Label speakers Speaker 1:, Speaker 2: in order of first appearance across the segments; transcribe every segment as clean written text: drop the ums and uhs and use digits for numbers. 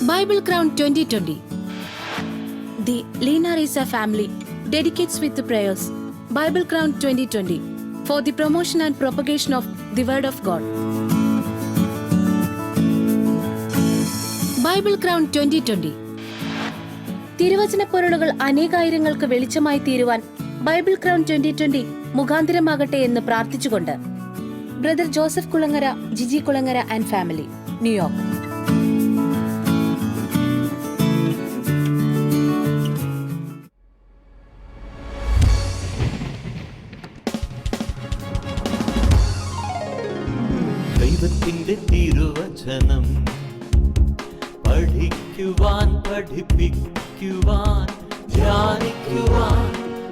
Speaker 1: Bible Crown 2020. The Lena Risa family dedicates with the prayers Bible Crown 2020 for the promotion and propagation of the Word of God. Bible Crown 2020. തിരുവചന പൊരുളുകൾ അനേകായിരങ്ങൾക്ക് വെളിച്ചമായി തീരുവാൻ Bible crown 2020 മുഖാന്തരമാകട്ടെ എന്ന് പ്രാർത്ഥിച്ചുകൊണ്ട് brother Joseph Kulangara, Jiji Kulangara and family, New York.
Speaker 2: ദൈവത്തിന്റെ തിരുവചനം പഠിക്കുവാൻ, പഠിപ്പിക്കുവാൻ, ധ്യാനിക്കുവാൻ,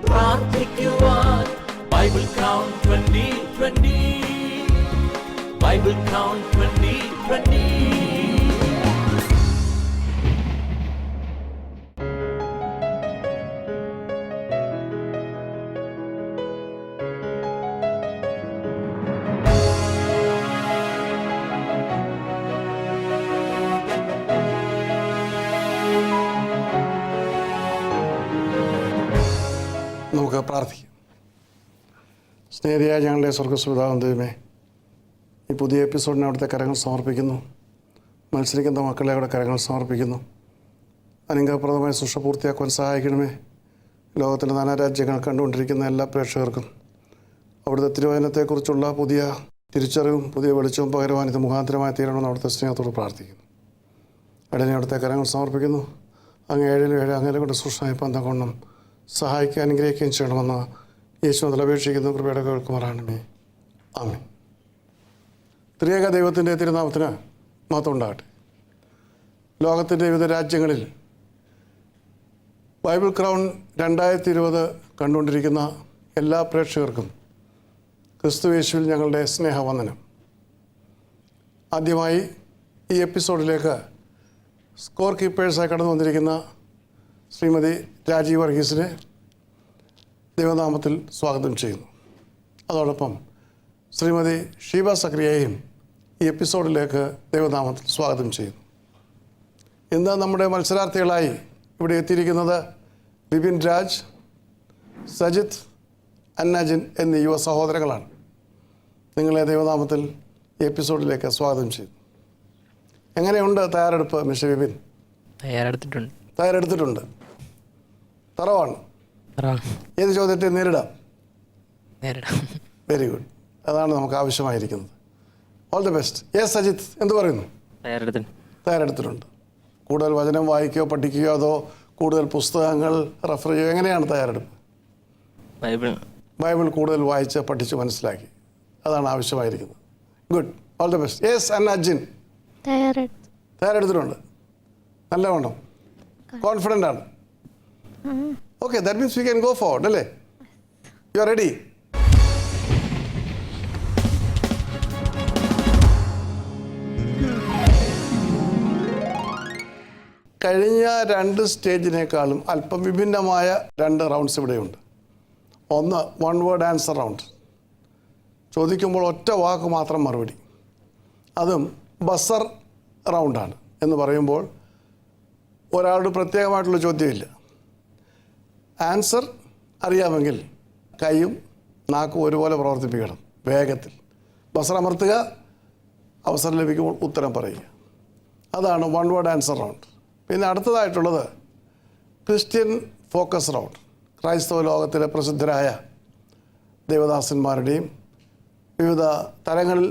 Speaker 2: പ്രാർത്ഥിക്കുവാൻ ബൈബിൾ ക്രൗൺ 2020. Bible crown 2020.
Speaker 3: നമുക്ക് പ്രാർത്ഥിക്കാം. സ്നേഹിതയായ ഞങ്ങളുടെ സ്വർഗ്ഗസ്വപിതാവാം ദൈവമേ, ഈ പുതിയ എപ്പിസോഡിന് അവിടുത്തെ കരങ്ങൾ സമർപ്പിക്കുന്നു. മത്സരിക്കുന്ന മക്കളെ അവിടെ കരങ്ങൾ സമർപ്പിക്കുന്നു. അനുഗ്രഹപ്രദമായ ശുശ്രൂഷ പൂർത്തിയാക്കുവാൻ സഹായിക്കണമേ. ലോകത്തിലെ നാനാരാജ്യങ്ങൾ കണ്ടുകൊണ്ടിരിക്കുന്ന എല്ലാ പ്രേക്ഷകർക്കും അവിടുത്തെ തിരുവചനത്തെക്കുറിച്ചുള്ള പുതിയ തിരിച്ചറിവും പുതിയ വെളിച്ചവും പകരുവാൻ ഇത് മുഖാന്തരമായി തീരണമെന്ന് അവിടുത്തെ സ്നേഹത്തോട് പ്രാർത്ഥിക്കുന്നു. അടനെ അവിടുത്തെ കരങ്ങൾ സമർപ്പിക്കുന്നു. അങ്ങ് 7 അങ്ങനെ കൊണ്ട് ശുശ്രൂഷയായി പന്തകൊണ്ടും സഹായിക്കാൻ അനുഗ്രഹിക്കുകയും ചെയ്യണമെന്ന് യേശു അതിൽ അപേക്ഷിക്കുന്നു. കൃപയുടെ കേൾക്കുമാറാണമേ. ആമേൻ. ത്രിയേക ദൈവത്തിൻ്റെ തിരുനാമത്തിന് മഹത്വം ഉണ്ടാകട്ടെ. ലോകത്തിൻ്റെ വിവിധ രാജ്യങ്ങളിൽ ബൈബിൾ ക്രൗൺ 2020 കണ്ടുകൊണ്ടിരിക്കുന്ന എല്ലാ പ്രേക്ഷകർക്കും ക്രിസ്തുയേശുവിൽ ഞങ്ങളുടെ സ്നേഹവന്ദനം. ആദ്യമായി ഈ എപ്പിസോഡിലേക്ക് സ്കോർ കീപ്പേഴ്സായി കടന്നു വന്നിരിക്കുന്ന ശ്രീമതി രാജീവ് വർഗീസിനെ ദൈവനാമത്തിൽ സ്വാഗതം ചെയ്യുന്നു. അതോടൊപ്പം ശ്രീമതി ഷീബ സക്രിയയെയും ഈ എപ്പിസോഡിലേക്ക് ദൈവനാമത്തിൽ സ്വാഗതം ചെയ്യുന്നു. ഇന്ന് നമ്മുടെ മത്സരാർത്ഥികളായി ഇവിടെ എത്തിയിരിക്കുന്നത് വിപിൻ രാജ്, സജിത്ത്, അന്നാജിൻ എന്നീ യുവ സഹോദരങ്ങളാണ്. നിങ്ങളെ ദൈവനാമത്തിൽ ഈ എപ്പിസോഡിലേക്ക് സ്വാഗതം ചെയ്യുന്നു. എങ്ങനെയുണ്ട് തയ്യാറെടുപ്പ് മിസ്റ്റർ വിപിൻ? തയ്യാറെടുത്തിട്ടുണ്ട്. തറവാണ്. ഏത് ചോദ്യത്തെ നേരിടാം? Very good. അതാണ് നമുക്ക് ആവശ്യമായിരിക്കുന്നത്. All the best. Yes Sajith, എന്ത് പറയുന്നു? തയ്യാറെടുത്തിട്ടുണ്ട്. കൂടുതൽ വചനം വായിക്കുകയോ പഠിക്കുകയോ അതോ കൂടുതൽ പുസ്തകങ്ങൾ റെഫർ ചെയ്യുകയോ, എങ്ങനെയാണ് തയ്യാറെടുപ്പ്? ബൈബിൾ കൂടുതൽ വായിച്ച് പഠിച്ച് മനസ്സിലാക്കി, അതാണ് ആവശ്യമായിരിക്കുന്നത്. Good, all the best. Yes Annajin, തയ്യാറെടുത്തിട്ടുണ്ട്. നല്ലവണ്ണം കോൺഫിഡൻ്റ് ആണ്. Okay, that means we can go forward അല്ലേ? You are ready? കഴിഞ്ഞ 2 സ്റ്റേജിനേക്കാളും അല്പം വിഭിന്നമായ 2 റൗണ്ട്സ് ഇവിടെയുണ്ട്. ഒന്ന് വൺ വേർഡ് ആൻസർ റൗണ്ട്. ചോദിക്കുമ്പോൾ ഒറ്റ വാക്ക് മാത്രം മറുപടി. അതും ബസർ റൗണ്ടാണ്. എന്ന് പറയുമ്പോൾ ഒരാളുടെ പ്രത്യേകമായിട്ടുള്ള ചോദ്യമില്ല. ആൻസർ അറിയാമെങ്കിൽ കൈയും നാക്കും ഒരുപോലെ പ്രവർത്തിപ്പിക്കണം. വേഗത്തിൽ ബസർ അമർത്തുക, അവസരം ലഭിക്കുമ്പോൾ ഉത്തരം പറയുക. അതാണ് വൺ വേർഡ് ആൻസർ റൗണ്ട്. പിന്നെ അടുത്തതായിട്ടുള്ളത് ക്രിസ്ത്യൻ ഫോക്കസ് റൗണ്ട്. ക്രൈസ്തവ ലോകത്തിലെ പ്രസിദ്ധരായ ദേവദാസന്മാരുടെയും വിവിധ തലങ്ങളിൽ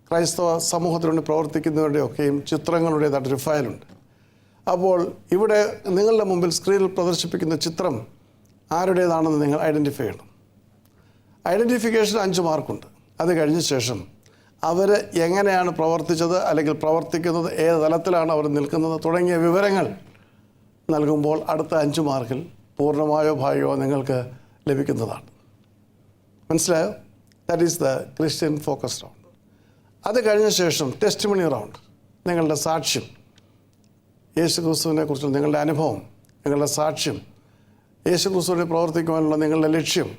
Speaker 3: ക്രൈസ്തവ സമൂഹത്തിനുവേണ്ടി പ്രവർത്തിക്കുന്നവരുടെയൊക്കെയും ചിത്രങ്ങളുടേതായിട്ടൊരു ഫയലുണ്ട്. അപ്പോൾ ഇവിടെ നിങ്ങളുടെ മുമ്പിൽ സ്ക്രീനിൽ പ്രദർശിപ്പിക്കുന്ന ചിത്രം ആരുടേതാണെന്ന് നിങ്ങൾ ഐഡൻറ്റിഫൈ ചെയ്യണം. ഐഡൻറ്റിഫിക്കേഷൻ 5 മാർക്കുണ്ട്. അത് കഴിഞ്ഞ ശേഷം അവർ എങ്ങനെയാണ് പ്രവർത്തിച്ചത്, അല്ലെങ്കിൽ പ്രവർത്തിക്കുന്നത് ഏത് തലത്തിലാണ് അവർ നിൽക്കുന്നത് തുടങ്ങിയ വിവരങ്ങൾ നൽകുമ്പോൾ അടുത്ത 5 മാർക്കിൽ പൂർണ്ണമായോ ഭാഗമോ നിങ്ങൾക്ക് ലഭിക്കുന്നതാണ്. മനസ്സിലായോ? That is the Christian focus round. അത് കഴിഞ്ഞ ശേഷം ടെസ്റ്റിമണി റൗണ്ട്. നിങ്ങളുടെ സാക്ഷ്യം, യേശു ക്രിസ്തുവിനെ കുറിച്ചുള്ള നിങ്ങളുടെ അനുഭവം, നിങ്ങളുടെ സാക്ഷ്യം, യേശു ക്രിസ്തുവിനെ പ്രവർത്തിക്കുവാനുള്ള നിങ്ങളുടെ ലക്ഷ്യം,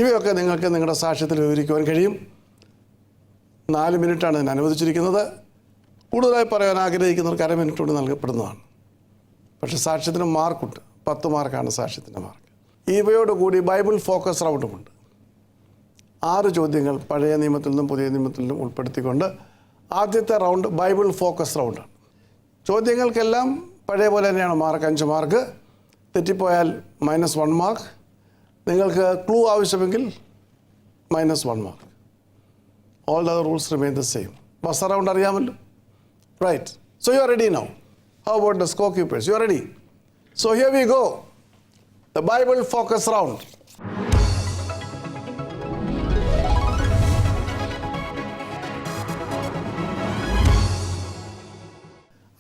Speaker 3: ഇവയൊക്കെ നിങ്ങൾക്ക് നിങ്ങളുടെ സാക്ഷ്യത്തിൽ വിവരിക്കുവാൻ കഴിയും. 4 മിനിറ്റാണ് ഇതിന് അനുവദിച്ചിരിക്കുന്നത്. കൂടുതലായി പറയാൻ ആഗ്രഹിക്കുന്നവർക്ക് 1/2 മിനിറ്റ് കൊണ്ട് നൽകപ്പെടുന്നതാണ്. പക്ഷേ സാക്ഷ്യത്തിന് മാർക്കുണ്ട്. 10 മാർക്കാണ് സാക്ഷ്യത്തിൻ്റെ മാർക്ക്. ഇവയോടുകൂടി ബൈബിൾ ഫോക്കസ് റൗണ്ടുമുണ്ട്. 6 ചോദ്യങ്ങൾ പഴയ നിയമത്തിൽ നിന്നും പുതിയ നിയമത്തിൽ നിന്നും ഉൾപ്പെടുത്തിക്കൊണ്ട് ആദ്യത്തെ റൗണ്ട് ബൈബിൾ ഫോക്കസ് റൗണ്ടാണ്. ചോദ്യങ്ങൾക്കെല്ലാം പഴയ പോലെ തന്നെയാണ് മാർക്ക്. 5 മാർക്ക്. തെറ്റിപ്പോയാൽ -1 മാർക്ക്. നിങ്ങൾക്ക് ക്ലൂ ആവശ്യമെങ്കിൽ -1 mark. All the rules remain the same. Buzz round അറിയാമല്ലോ, right? So you are ready now. How about the score keepers? You are ready? So here we go. The Bible focus round.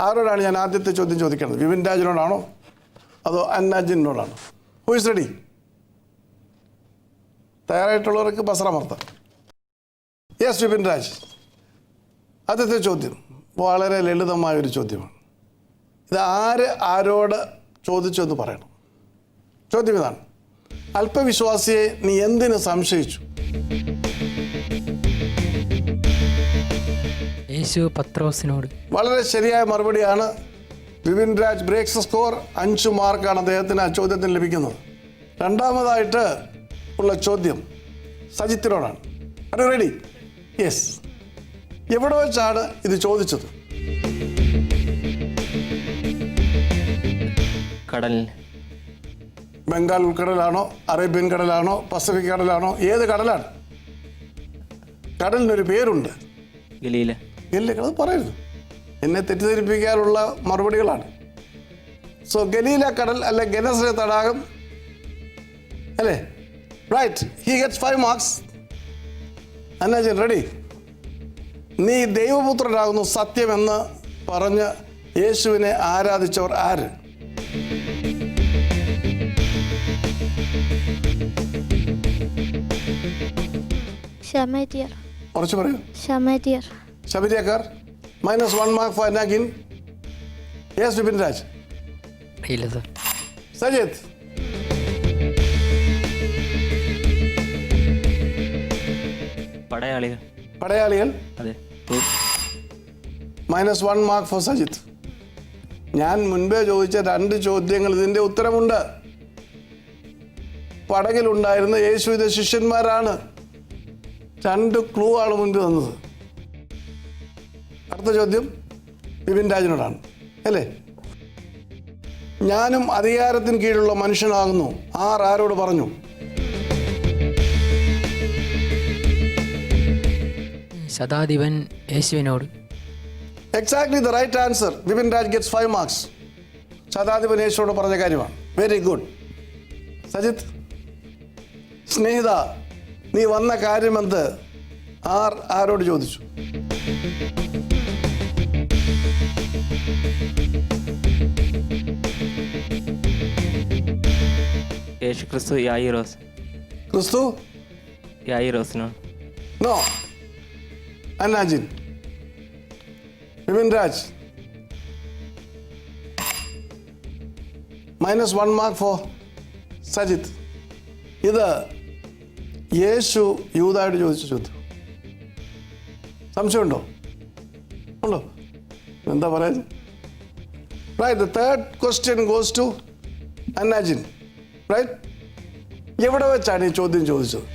Speaker 3: ആരോടാണ് ഞാൻ ആദ്യത്തെ ചോദ്യം ചോദിക്കുന്നത്? വിപിൻ രാജിനോടാണോ അതോ അന്നാജിനോടാണോ? Who is ready? തയ്യാറായിട്ടുള്ളവർക്ക് ബസറമർത്താം. യെസ്, വിപിൻ രാജ്. ആദ്യത്തെ ചോദ്യം വളരെ ലളിതമായൊരു ചോദ്യമാണ്. ഇത് ആരോട് ചോദിച്ചു എന്ന് പറയണം. ചോദ്യം ഇതാണ്: അല്പവിശ്വാസിയെ നീ എന്തിന് സംശയിച്ചു?
Speaker 4: യേശു പത്രോസിനോട്.
Speaker 3: വളരെ ശരിയായ മറുപടിയാണ്. Vipin Raj breaks score. 5 മാർക്കാണ് അദ്ദേഹത്തിന് ആ ചോദ്യത്തിന് ലഭിക്കുന്നത്. രണ്ടാമതായിട്ട് ഉള്ള ചോദ്യം സജിത്തിനോടാണ്. Are you ready? യെസ്. എവിടെ വെച്ചാണ് ഇത് ചോദിച്ചത്?
Speaker 4: കടലിൽ.
Speaker 3: ബംഗാൾ ഉൾക്കടലാണോ, അറേബ്യൻ കടലാണോ, പസഫിക് കടലാണോ? ഏത് കടലാണ്? കടലിനൊരു പേരുണ്ട്.
Speaker 4: ഗലീല.
Speaker 3: അത് പറയരുത്, എന്നെ തെറ്റിദ്ധരിപ്പിക്കാനുള്ള മറുപടികളാണ്. സോ ഗലീല കടൽ അല്ലെ ഗനസറേ തടാകം അല്ലേ? Right. He gets 5 marks. Annajin ready? നീ ദൈവപുത്രനാകുന്നു സത്യമെന്ന് പറഞ്ഞ് യേശുവിനെ ആരാധിച്ചവർ ആര്?
Speaker 5: ശമരിയർ.
Speaker 3: കുറച്ച് പറയൂ.
Speaker 5: ശമരിയർ.
Speaker 3: ശബരിയക്കാർ. -1 mark for Annajin. Yes, Vipin Raj.
Speaker 4: അറിയില്ല സർ.
Speaker 3: സജിത്ത്.
Speaker 4: പടയാളികൾ.
Speaker 3: പടയാളികൾ.
Speaker 4: അതെ.
Speaker 3: -1 മാർക്ക് ഫോർ സജിത്ത്. ഞാൻ മുൻപേ ചോദിച്ച 2 ചോദ്യങ്ങൾ ഇതിൻ്റെ ഉത്തരമുണ്ട്. പടകിലുണ്ടായിരുന്ന യേശുവിൻ്റെ ശിഷ്യന്മാരാണ്. 2 ക്ലൂ ആണ് മുൻപ് തന്നത്. അടുത്ത ചോദ്യം വിപിൻ രാജിനോടാണ് അല്ലേ? ഞാനും അധികാരത്തിന് കീഴിലുള്ള മനുഷ്യനാകുന്നു ആരോട് പറഞ്ഞു?
Speaker 4: ശതാധിപൻ യേശുവിനോട്.
Speaker 3: Exactly the right answer. Vipin Raj gets 5 marks. ശതാധിപൻ യേശുവോട് പറഞ്ഞ കാര്യമാണ്. Very good. സജിത്ത്. സ്നേഹിത, നീ വന്ന കാര്യമെന്ത് ആരോട് ചോദിച്ചു?
Speaker 6: യേശു ക്രിസ്തു യായിറോസ്.
Speaker 3: ക്രിസ്തു
Speaker 6: യായിറോസിനോട്.
Speaker 3: No. Annajin. Vipin Raj. -1 mark for Sajith. ഇത് യേശു യൂദായോട് ചോദിച്ച ചോദ്യം. സംശയമുണ്ടോ? ഉണ്ടോ? എന്താ പറയുന്നത്? Right. The third question goes to Annajin. Right. എവിടെ വെച്ചാണ് ഈ ചോദ്യം ചോദിച്ചത്?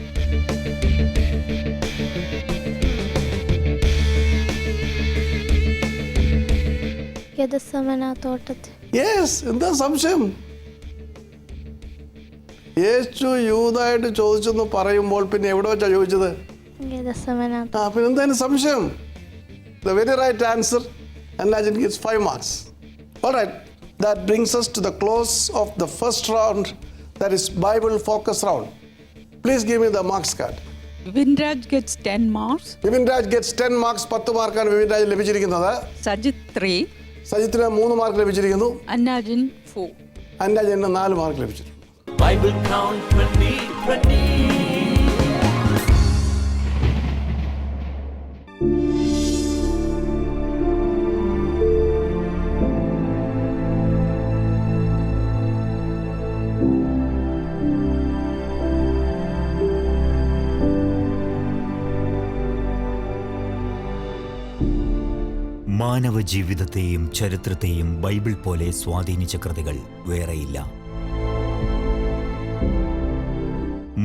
Speaker 5: ഗെത്സമന തോട്ടത്തിൽ.
Speaker 3: യെസ്. എന്താ സംശയം? യേശു യൂദായിട്ട് ചോദിച്ചെന്ന് പറയുമ്പോൾ പിന്നെ എവിടെ വെച്ചാണ് ചോദിച്ചത്?
Speaker 5: ഗെത്സമന.
Speaker 3: പിന്നെ എന്താണ് സംശയം? The very right answer. Annajin gets 5 marks. All right. That brings us to the close of the first round, that is Bible focus round. Please give me the marks card.
Speaker 7: Vinraj gets 10 marks.
Speaker 3: Vipin Raj gets 10 marks. 10 മാർക്കാണ് വിപിൻ രാജ് ലഭിച്ചിരിക്കുന്നത്.
Speaker 7: Sajit 3.
Speaker 3: സജിത്തിന് 3 mark ലഭിച്ചിരിക്കുന്നു.
Speaker 7: Annajin 4.
Speaker 3: അന്നാജിന് 4 mark ലഭിച്ചിട്ടുണ്ട്.
Speaker 2: Bible Count 2020.
Speaker 8: മാനവ ജീവിതത്തെയും ചരിത്രത്തെയും Bible പോലെ സ്വാധീനിച്ച കൃതികൾ വേറെയില്ല.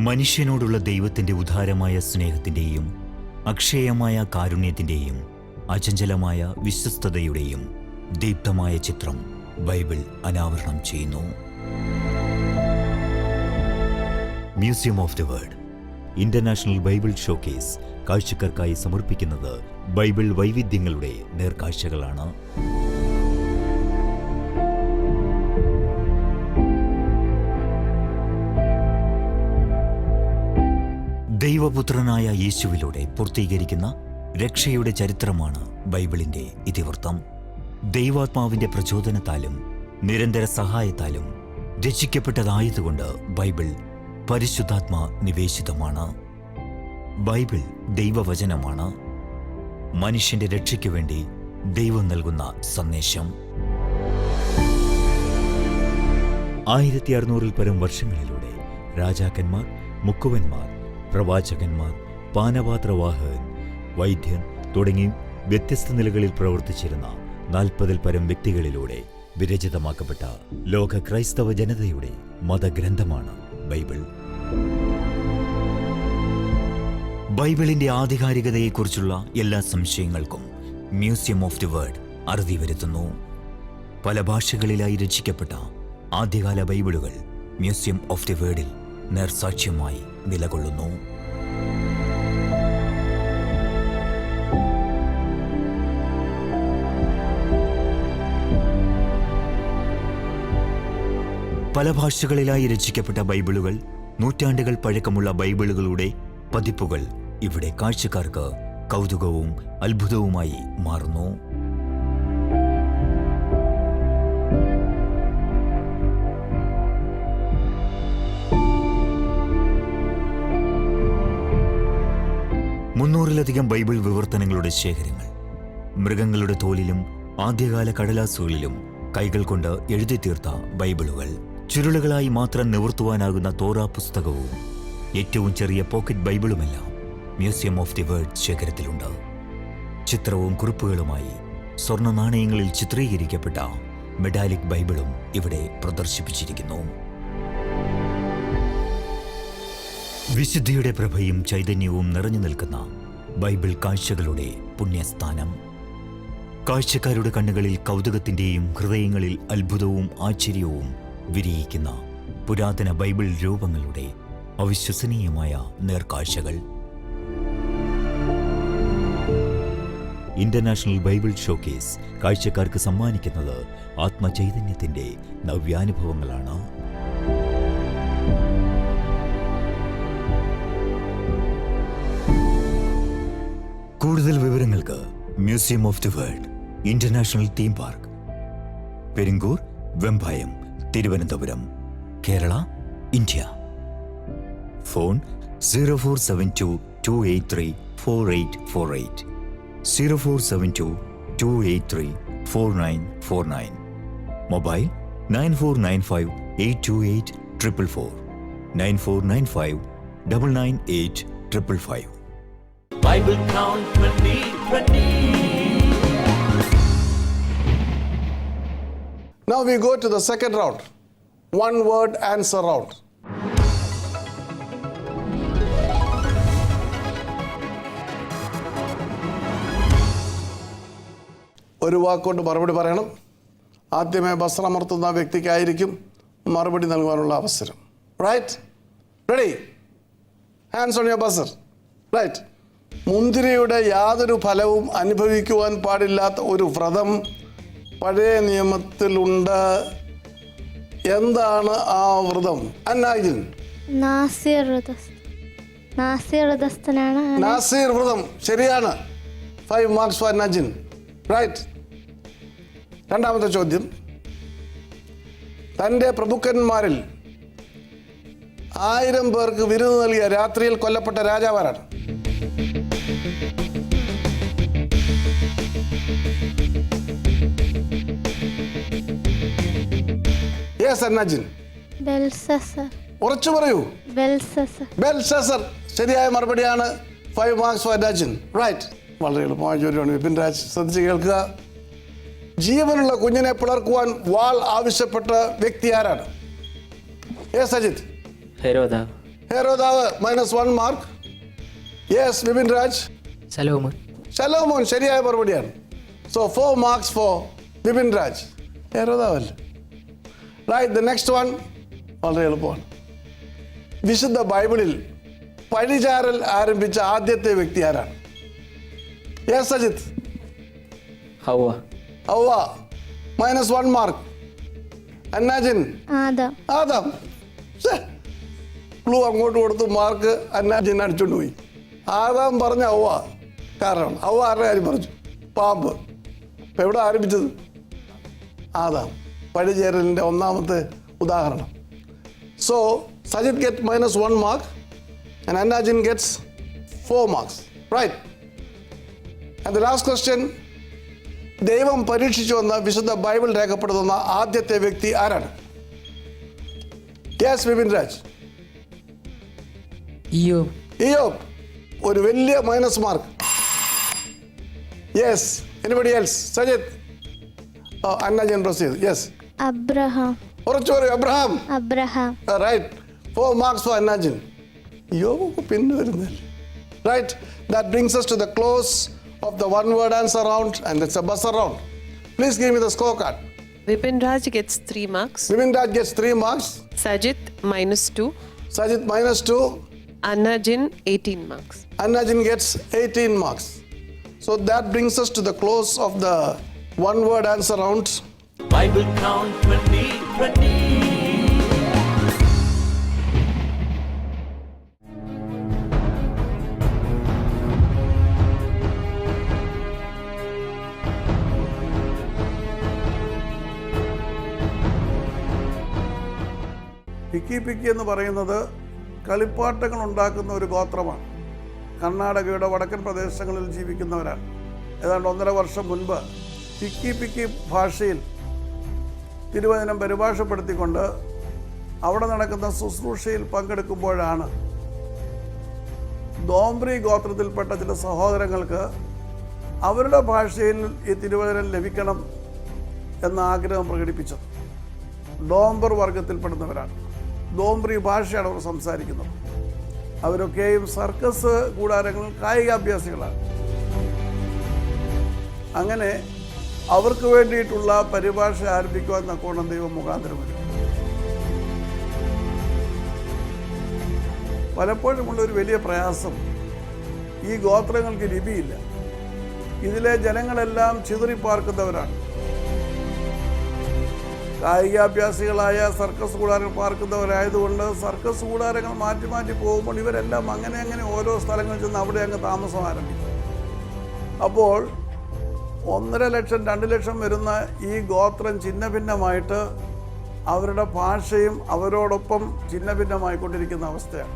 Speaker 8: മനുഷ്യനോടുള്ള ദൈവത്തിൻ്റെ ഉദാരമായ സ്നേഹത്തിൻ്റെയും അക്ഷയമായ കാരുണ്യത്തിൻ്റെയും അചഞ്ചലമായ വിശ്വസ്തതയുടെയും ദീപ്തമായ ചിത്രം ബൈബിൾ അനാവരണം ചെയ്യുന്നു. Museum of the word international Bible showcase കാഴ്ചക്കാർക്കായി സമർപ്പിക്കുന്നത് ബൈബിൾ വൈവിധ്യങ്ങളുടെ നേർക്കാഴ്ചകളാണ്. ദൈവപുത്രനായ യേശുവിലൂടെ പൂർത്തീകരിക്കുന്ന രക്ഷയുടെ ചരിത്രമാണ് ബൈബിളിന്റെ ഇതിവൃത്തം. ദൈവാത്മാവിന്റെ പ്രചോദനത്താലും നിരന്തര സഹായത്താലും രചിക്കപ്പെട്ടതായതുകൊണ്ട് ബൈബിൾ പരിശുദ്ധാത്മാ നിവേശിതമാണ്. ബൈബിൾ ദൈവവചനമാണ്. മനുഷ്യന്റെ രക്ഷയ്ക്കു വേണ്ടി ദൈവം നൽകുന്ന സന്ദേശം. 1600 പരം വർഷങ്ങളിലൂടെ രാജാക്കന്മാർ, മുക്കുവന്മാർ, പ്രവാചകന്മാർ, പാനപാത്രവാഹകൻ, വൈദ്യൻ തുടങ്ങി വ്യത്യസ്ത നിലകളിൽ പ്രവർത്തിച്ചിരുന്ന 40 പരം വ്യക്തികളിലൂടെ വിരചിതമാക്കപ്പെട്ട ലോക ക്രൈസ്തവ ജനതയുടെ മതഗ്രന്ഥമാണ് ബൈബിൾ. ബൈബിളിന്റെ ആധികാരികതയെക്കുറിച്ചുള്ള എല്ലാ സംശയങ്ങൾക്കും മ്യൂസിയം ഓഫ് ദി വേർഡ് അറുതി വരുത്തുന്നു. പല ഭാഷകളിലായി രചിക്കപ്പെട്ട ആദ്യകാല ബൈബിളുകൾ മ്യൂസിയം ഓഫ് ദി വേർഡിൽ നേർസാക്ഷ്യമായി നിലകൊള്ളുന്നു. പല ഭാഷകളിലായി രചിക്കപ്പെട്ട ബൈബിളുകൾ, നൂറ്റാണ്ടുകൾ പഴക്കമുള്ള ബൈബിളുകളുടെ പതിപ്പുകൾ ഇവിടെ കാഴ്ചക്കാർക്ക് കൗതുകവും അത്ഭുതവുമായി മാറുന്നു. മുന്നൂറിലധികം ബൈബിൾ വിവർത്തനങ്ങളുടെ ശേഖരങ്ങൾ, മൃഗങ്ങളുടെ തോലിലും ആദ്യകാല കടലാസുകളിലും കൈകൾ കൊണ്ട് എഴുതി തീർത്ത ബൈബിളുകൾ, ചുരുളുകളായി മാത്രം നിവർത്തുവാനാകുന്ന തോറാ പുസ്തകവും ഏറ്റവും ചെറിയ പോക്കറ്റ് ബൈബിളുമെല്ലാം മ്യൂസിയം ഓഫ് ദി വേർഡ് ശേഖരത്തിലുണ്ട്. ചിത്രവും കുറിപ്പുകളുമായി സ്വർണ്ണ നാണയങ്ങളിൽ ചിത്രീകരിക്കപ്പെട്ട മെഡാലിക് ബൈബിളും ഇവിടെ പ്രദർശിപ്പിച്ചിരിക്കുന്നു. വിശുദ്ധിയുടെ പ്രഭയും ചൈതന്യവും നിറഞ്ഞു നിൽക്കുന്ന ബൈബിൾ കാഴ്ചകളുടെ പുണ്യസ്ഥാനം. കാഴ്ചക്കാരുടെ കണ്ണുകളിൽ കൗതുകത്തിൻ്റെയും ഹൃദയങ്ങളിൽ അത്ഭുതവും ആശ്ചര്യവും വിരിയിക്കുന്ന പുരാതന ബൈബിൾ രൂപങ്ങളുടെ അവിശ്വസനീയമായ നേർക്കാഴ്ചകൾ. ഇന്റർനാഷണൽ ബൈബിൾ ഷോക്കേസ് കാഴ്ചക്കാർക്ക് സമ്മാനിക്കുന്നത് ആത്മചൈതന്യത്തിന്റെ നവ്യാനുഭവങ്ങളാണ്. കൂടുതൽ വിവരങ്ങൾക്ക് museum of the world international theme park, Peringur, Vembayam, Thiruvananthapuram, Kerala, India. Phone 0472-283-4848, 0472-283-4949. Mobile 9495-828-444, 9495-998-555.
Speaker 2: Bible Count 2020.
Speaker 3: Now we go to the second round. One word answer round. ഒരു വാക്കുകൊണ്ട് മറുപടി പറയണം. ആദ്യമേ ബസ്സമർത്തുന്ന വ്യക്തിക്കായിരിക്കും മറുപടി നൽകാനുള്ള അവസരം. Right? Ready? Hands on your buzzer. Right. മുന്തിരിയുടെ യാതൊരു ഫലവും അനുഭവിക്കുവാൻ പാടില്ലാത്ത ഒരു വ്രതം പഴയ നിയമത്തിലുണ്ട്. എന്താണ് ആ വ്രതം? അന്നാജിൻ.
Speaker 5: നാസിർ വ്രതസ്ഥനാണ്.
Speaker 3: നാസിർ വ്രതം ശരിയാണ്. 5 marks ഫോർ നജിൻ. റൈറ്റ്. രണ്ടാമത്തെ ചോദ്യം. തൻ്റെ പ്രഭുക്കന്മാരിൽ 1000 പേർക്ക് വിരുന്ന് നൽകിയ രാത്രിയിൽ കൊല്ലപ്പെട്ട രാജാവാരാണ്? യെസ് അന്നാജിൻ.
Speaker 5: ബെൽസസർ.
Speaker 3: ഉറച്ചു പറയൂ. ബെൽസസർ ശരിയായ മറുപടിയാണ്. 5 marks ഫോർ അന്നാജിൻ. റൈറ്റ്. വളരെ എളുപ്പമായ ജോലിയാണ്. വിപിൻ രാജ് ശ്രദ്ധിച്ച് കേൾക്കുക. ജീവനുള്ള കുഞ്ഞിനെ പിളർക്കുവാൻ വാൾ ആവശ്യപ്പെട്ട വ്യക്തി ആരാണ്? യെസ് അജിത്.
Speaker 6: ഹെരോദാവ്.
Speaker 3: ഹെരോദാവ് -1 മാർക്ക്. യെസ് വിപിൻ രാജ്.
Speaker 4: സലോമോൻ.
Speaker 3: ശലോമോൻ ശരിയായ മറുപടിയാണ്. So 4 marks for Vipin Raj. ഹെരോദാവല്ല. റൈറ്റ്, ദ നെക്സ്റ്റ് വൺ വളരെ എളുപ്പമാണ്. വിശുദ്ധ ബൈബിളിൽ പഴിചാരൽ ആരംഭിച്ച ആദ്യത്തെ വ്യക്തി ആരാണ്? യെസ് അജിത്.
Speaker 6: ഹൗവ.
Speaker 3: ഹൗവ -1 mark. Annajin.
Speaker 5: Adam.
Speaker 3: Adam. Clue അങ്ങോട്ട് കൊടുത്തു, മാർക്ക് അന്നാജിൻ അടിച്ചോണ്ട് പോയി. ആദാം പറഞ്ഞ ഹൗവ കാരണം ഹൗവ ആരുടെ കാര്യം പറഞ്ഞു? പാമ്പ്. ഇപ്പം എവിടെ ആരംഭിച്ചത്? ആദാം. പഴിചേരലിൻ്റെ ഒന്നാമത്തെ ഉദാഹരണം. So Sajith get -1 mark and Annajin gets 4 marks. Right. And the last question, ദൈവം പരീക്ഷിച്ചു വന്ന വിശുദ്ധ ബൈബിൾ രേഖപ്പെടുത്തുന്ന ആദ്യത്തെ വ്യക്തി ആരാണ്? യെസ് വിപിൻ രാജ്.
Speaker 4: ഇയ്യോബ്.
Speaker 3: ഇയ്യോബ്. ഒരു വലിയ -, mark. Yes. Anybody else? Sajith. Annajin proceed. Yes.
Speaker 5: Abraham.
Speaker 3: ഉറച്ചു പറയൂ. Abraham.
Speaker 5: Abraham.
Speaker 3: Right. 4 marks for Annajin. യോബ് പിന്നെ വരുന്നില്ല. Right. That brings us to the close of the one word answer round, and it's a buzzer round. Please give me the scorecard.
Speaker 9: Vipin Raj gets 3 marks.
Speaker 3: Vipin Raj gets 3 marks.
Speaker 9: Sajid -2.
Speaker 3: Sajid -2.
Speaker 9: Annajin 18 marks.
Speaker 3: Annajin gets 18 marks. So that brings us to the close of the one word answer round.
Speaker 2: Bible Crown 2020.
Speaker 3: Picky picky എന്ന് പറയുന്നത് കളിപ്പാട്ടങ്ങൾ ഉണ്ടാക്കുന്ന ഒരു ഗോത്രമാണ്. കർണാടകയുടെ വടക്കൻ പ്രദേശങ്ങളിൽ ജീവിക്കുന്നവരാണ്. ഏതാണ്ട് 1.5 വർഷം മുൻപ് പിക്കി പിക്കി ഭാഷയിൽ തിരുവചനം പരിഭാഷപ്പെടുത്തിക്കൊണ്ട് അവിടെ നടക്കുന്ന ശുശ്രൂഷയിൽ പങ്കെടുക്കുമ്പോഴാണ് ദോംബ്രി ഗോത്രത്തിൽപ്പെട്ട ചില സഹോദരങ്ങൾക്ക് അവരുടെ ഭാഷയിൽ ഈ തിരുവചനം ലഭിക്കണം എന്ന ആഗ്രഹം പ്രകടിപ്പിച്ചത്. ഡോംബർ വർഗത്തിൽപ്പെടുന്നവരാണ്. ദോംബ്രി ഭാഷയാണ് അവർ സംസാരിക്കുന്നത്. അവരൊക്കെയും സർക്കസ് കൂടാരങ്ങളിൽ കായികാഭ്യാസികളാണ്. അങ്ങനെ അവർക്ക് വേണ്ടിയിട്ടുള്ള പരിഭാഷ ആരംഭിക്കുവാൻ തക്കോണം ദൈവം മുഖാന്തരം വരും. പലപ്പോഴുമുള്ള ഒരു വലിയ പ്രയാസം, ഈ ഗോത്രങ്ങൾക്ക് ലിപിയില്ല. ഇതിലെ ജനങ്ങളെല്ലാം ചിതറിപ്പാർക്കുന്നവരാണ്. കായികാഭ്യാസികളായ സർക്കസ് കൂടാരങ്ങൾ പാർക്കുന്നവരായതുകൊണ്ട് സർക്കസ് കൂടാരങ്ങൾ മാറ്റി മാറ്റി പോകുമ്പോൾ ഇവരെല്ലാം അങ്ങനെ ഓരോ സ്ഥലങ്ങളിൽ ചെന്ന് അവിടെ അങ്ങ് താമസം ആരംഭിക്കും. അപ്പോൾ 1.5 ലക്ഷം 2 ലക്ഷം വരുന്ന ഈ ഗോത്രം ഛിന്ന ഭിന്നമായിട്ട് അവരുടെ ഭാഷയും അവരോടൊപ്പം ഛിന്ന ഭിന്നമായിക്കൊണ്ടിരിക്കുന്ന അവസ്ഥയാണ്.